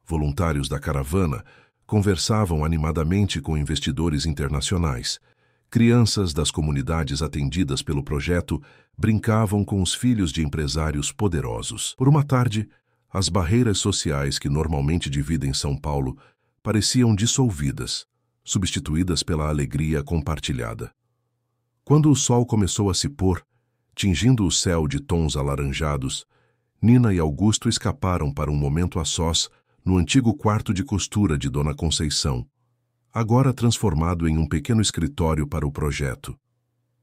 Voluntários da caravana conversavam animadamente com investidores internacionais. Crianças das comunidades atendidas pelo projeto brincavam com os filhos de empresários poderosos. Por uma tarde, as barreiras sociais que normalmente dividem São Paulo pareciam dissolvidas, substituídas pela alegria compartilhada. Quando o sol começou a se pôr, tingindo o céu de tons alaranjados, Nina e Augusto escaparam para um momento a sós no antigo quarto de costura de Dona Conceição, agora transformado em um pequeno escritório para o projeto.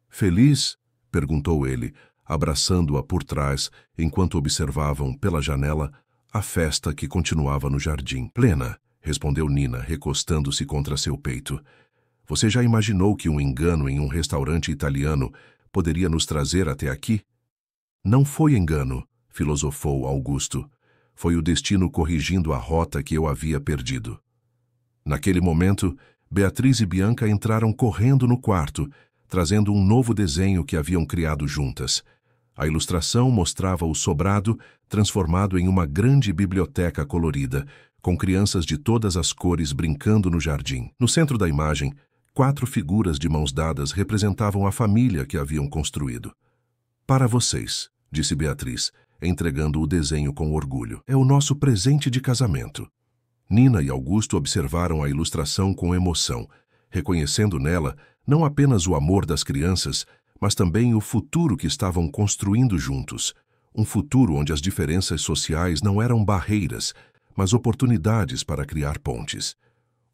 Feliz? Perguntou ele, abraçando-a por trás, enquanto observavam, pela janela, a festa que continuava no jardim. Plena, respondeu Nina, recostando-se contra seu peito. Você já imaginou que um engano em um restaurante italiano poderia nos trazer até aqui? Não foi engano, filosofou Augusto. Foi o destino corrigindo a rota que eu havia perdido. Naquele momento, Beatriz e Bianca entraram correndo no quarto, trazendo um novo desenho que haviam criado juntas. A ilustração mostrava o sobrado transformado em uma grande biblioteca colorida, com crianças de todas as cores brincando no jardim. No centro da imagem, 4 figuras de mãos dadas representavam a família que haviam construído. Para vocês, disse Beatriz, entregando o desenho com orgulho. É o nosso presente de casamento. Nina e Augusto observaram a ilustração com emoção, reconhecendo nela não apenas o amor das crianças, mas também o futuro que estavam construindo juntos. Um futuro onde as diferenças sociais não eram barreiras, mas oportunidades para criar pontes.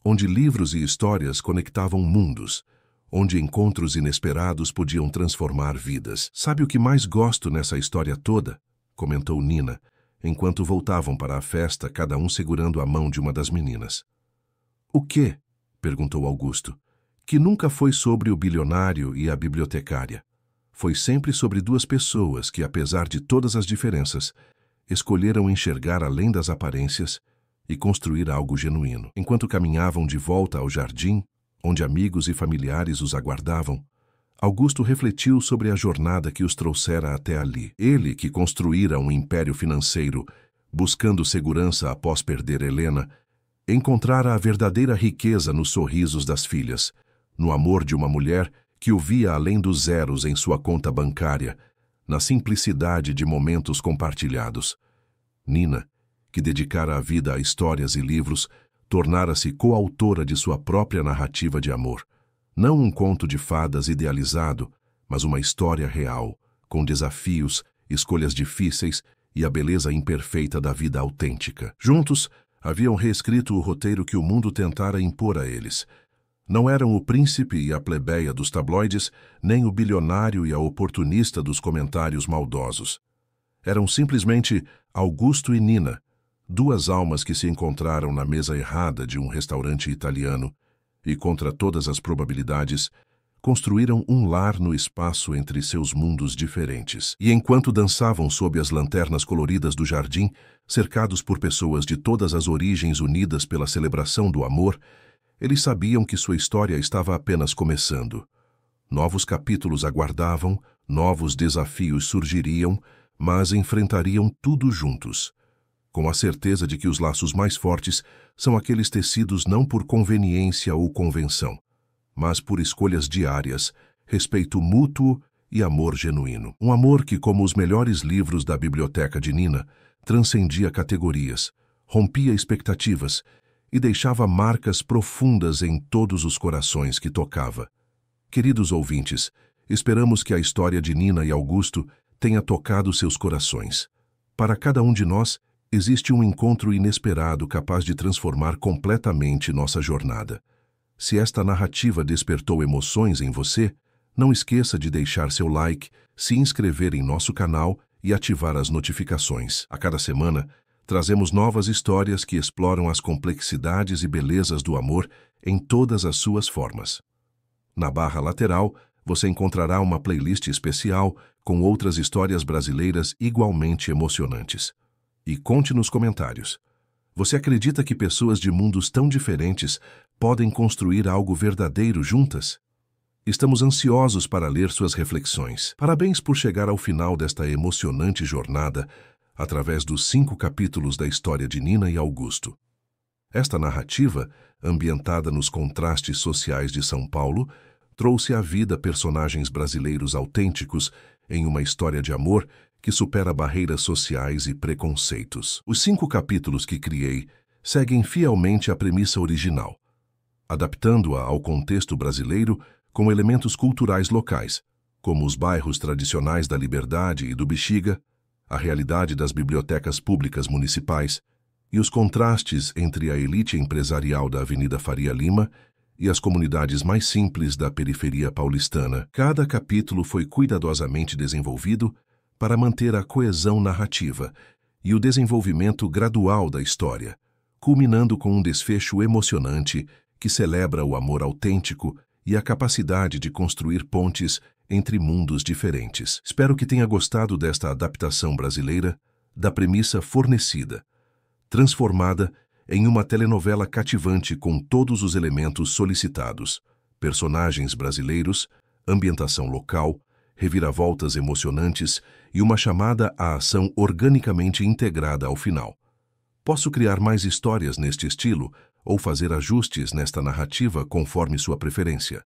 Onde livros e histórias conectavam mundos, onde encontros inesperados podiam transformar vidas. Sabe o que mais gosto nessa história toda? Comentou Nina, enquanto voltavam para a festa, cada um segurando a mão de uma das meninas. O quê? Perguntou Augusto. Que nunca foi sobre o bilionário e a bibliotecária. Foi sempre sobre 2 pessoas que, apesar de todas as diferenças, escolheram enxergar além das aparências e construir algo genuíno. Enquanto caminhavam de volta ao jardim, onde amigos e familiares os aguardavam, Augusto refletiu sobre a jornada que os trouxera até ali. Ele, que construíra um império financeiro, buscando segurança após perder Helena, encontrara a verdadeira riqueza nos sorrisos das filhas, no amor de uma mulher que o via além dos zeros em sua conta bancária, na simplicidade de momentos compartilhados. Nina, que dedicara a vida a histórias e livros, tornara-se coautora de sua própria narrativa de amor. Não um conto de fadas idealizado, mas uma história real, com desafios, escolhas difíceis e a beleza imperfeita da vida autêntica. Juntos, haviam reescrito o roteiro que o mundo tentara impor a eles. Não eram o príncipe e a plebeia dos tabloides, nem o bilionário e a oportunista dos comentários maldosos. Eram simplesmente Augusto e Nina, duas almas que se encontraram na mesa errada de um restaurante italiano e, contra todas as probabilidades, construíram um lar no espaço entre seus mundos diferentes. E enquanto dançavam sob as lanternas coloridas do jardim, cercados por pessoas de todas as origens unidas pela celebração do amor, eles sabiam que sua história estava apenas começando. Novos capítulos aguardavam, novos desafios surgiriam, mas enfrentariam tudo juntos, com a certeza de que os laços mais fortes são aqueles tecidos não por conveniência ou convenção, mas por escolhas diárias, respeito mútuo e amor genuíno. Um amor que, como os melhores livros da biblioteca de Nina, transcendia categorias, rompia expectativas e deixava marcas profundas em todos os corações que tocava. Queridos ouvintes, esperamos que a história de Nina e Augusto tenha tocado seus corações. Para cada um de nós, existe um encontro inesperado capaz de transformar completamente nossa jornada. Se esta narrativa despertou emoções em você, não esqueça de deixar seu like, se inscrever em nosso canal e ativar as notificações. A cada semana, trazemos novas histórias que exploram as complexidades e belezas do amor em todas as suas formas. Na barra lateral, você encontrará uma playlist especial com outras histórias brasileiras igualmente emocionantes. E conte nos comentários. Você acredita que pessoas de mundos tão diferentes podem construir algo verdadeiro juntas? Estamos ansiosos para ler suas reflexões. Parabéns por chegar ao final desta emocionante jornada através dos 5 capítulos da história de Nina e Augusto. Esta narrativa, ambientada nos contrastes sociais de São Paulo, trouxe à vida personagens brasileiros autênticos em uma história de amor que supera barreiras sociais e preconceitos. Os 5 capítulos que criei seguem fielmente a premissa original, adaptando-a ao contexto brasileiro com elementos culturais locais, como os bairros tradicionais da Liberdade e do Bexiga, a realidade das bibliotecas públicas municipais e os contrastes entre a elite empresarial da Avenida Faria Lima e as comunidades mais simples da periferia paulistana. Cada capítulo foi cuidadosamente desenvolvido para manter a coesão narrativa e o desenvolvimento gradual da história, culminando com um desfecho emocionante que celebra o amor autêntico e a capacidade de construir pontes entre mundos diferentes. Espero que tenha gostado desta adaptação brasileira da premissa fornecida, transformada em uma telenovela cativante com todos os elementos solicitados: personagens brasileiros, ambientação local, reviravoltas emocionantes e uma chamada à ação organicamente integrada ao final. Posso criar mais histórias neste estilo ou fazer ajustes nesta narrativa conforme sua preferência.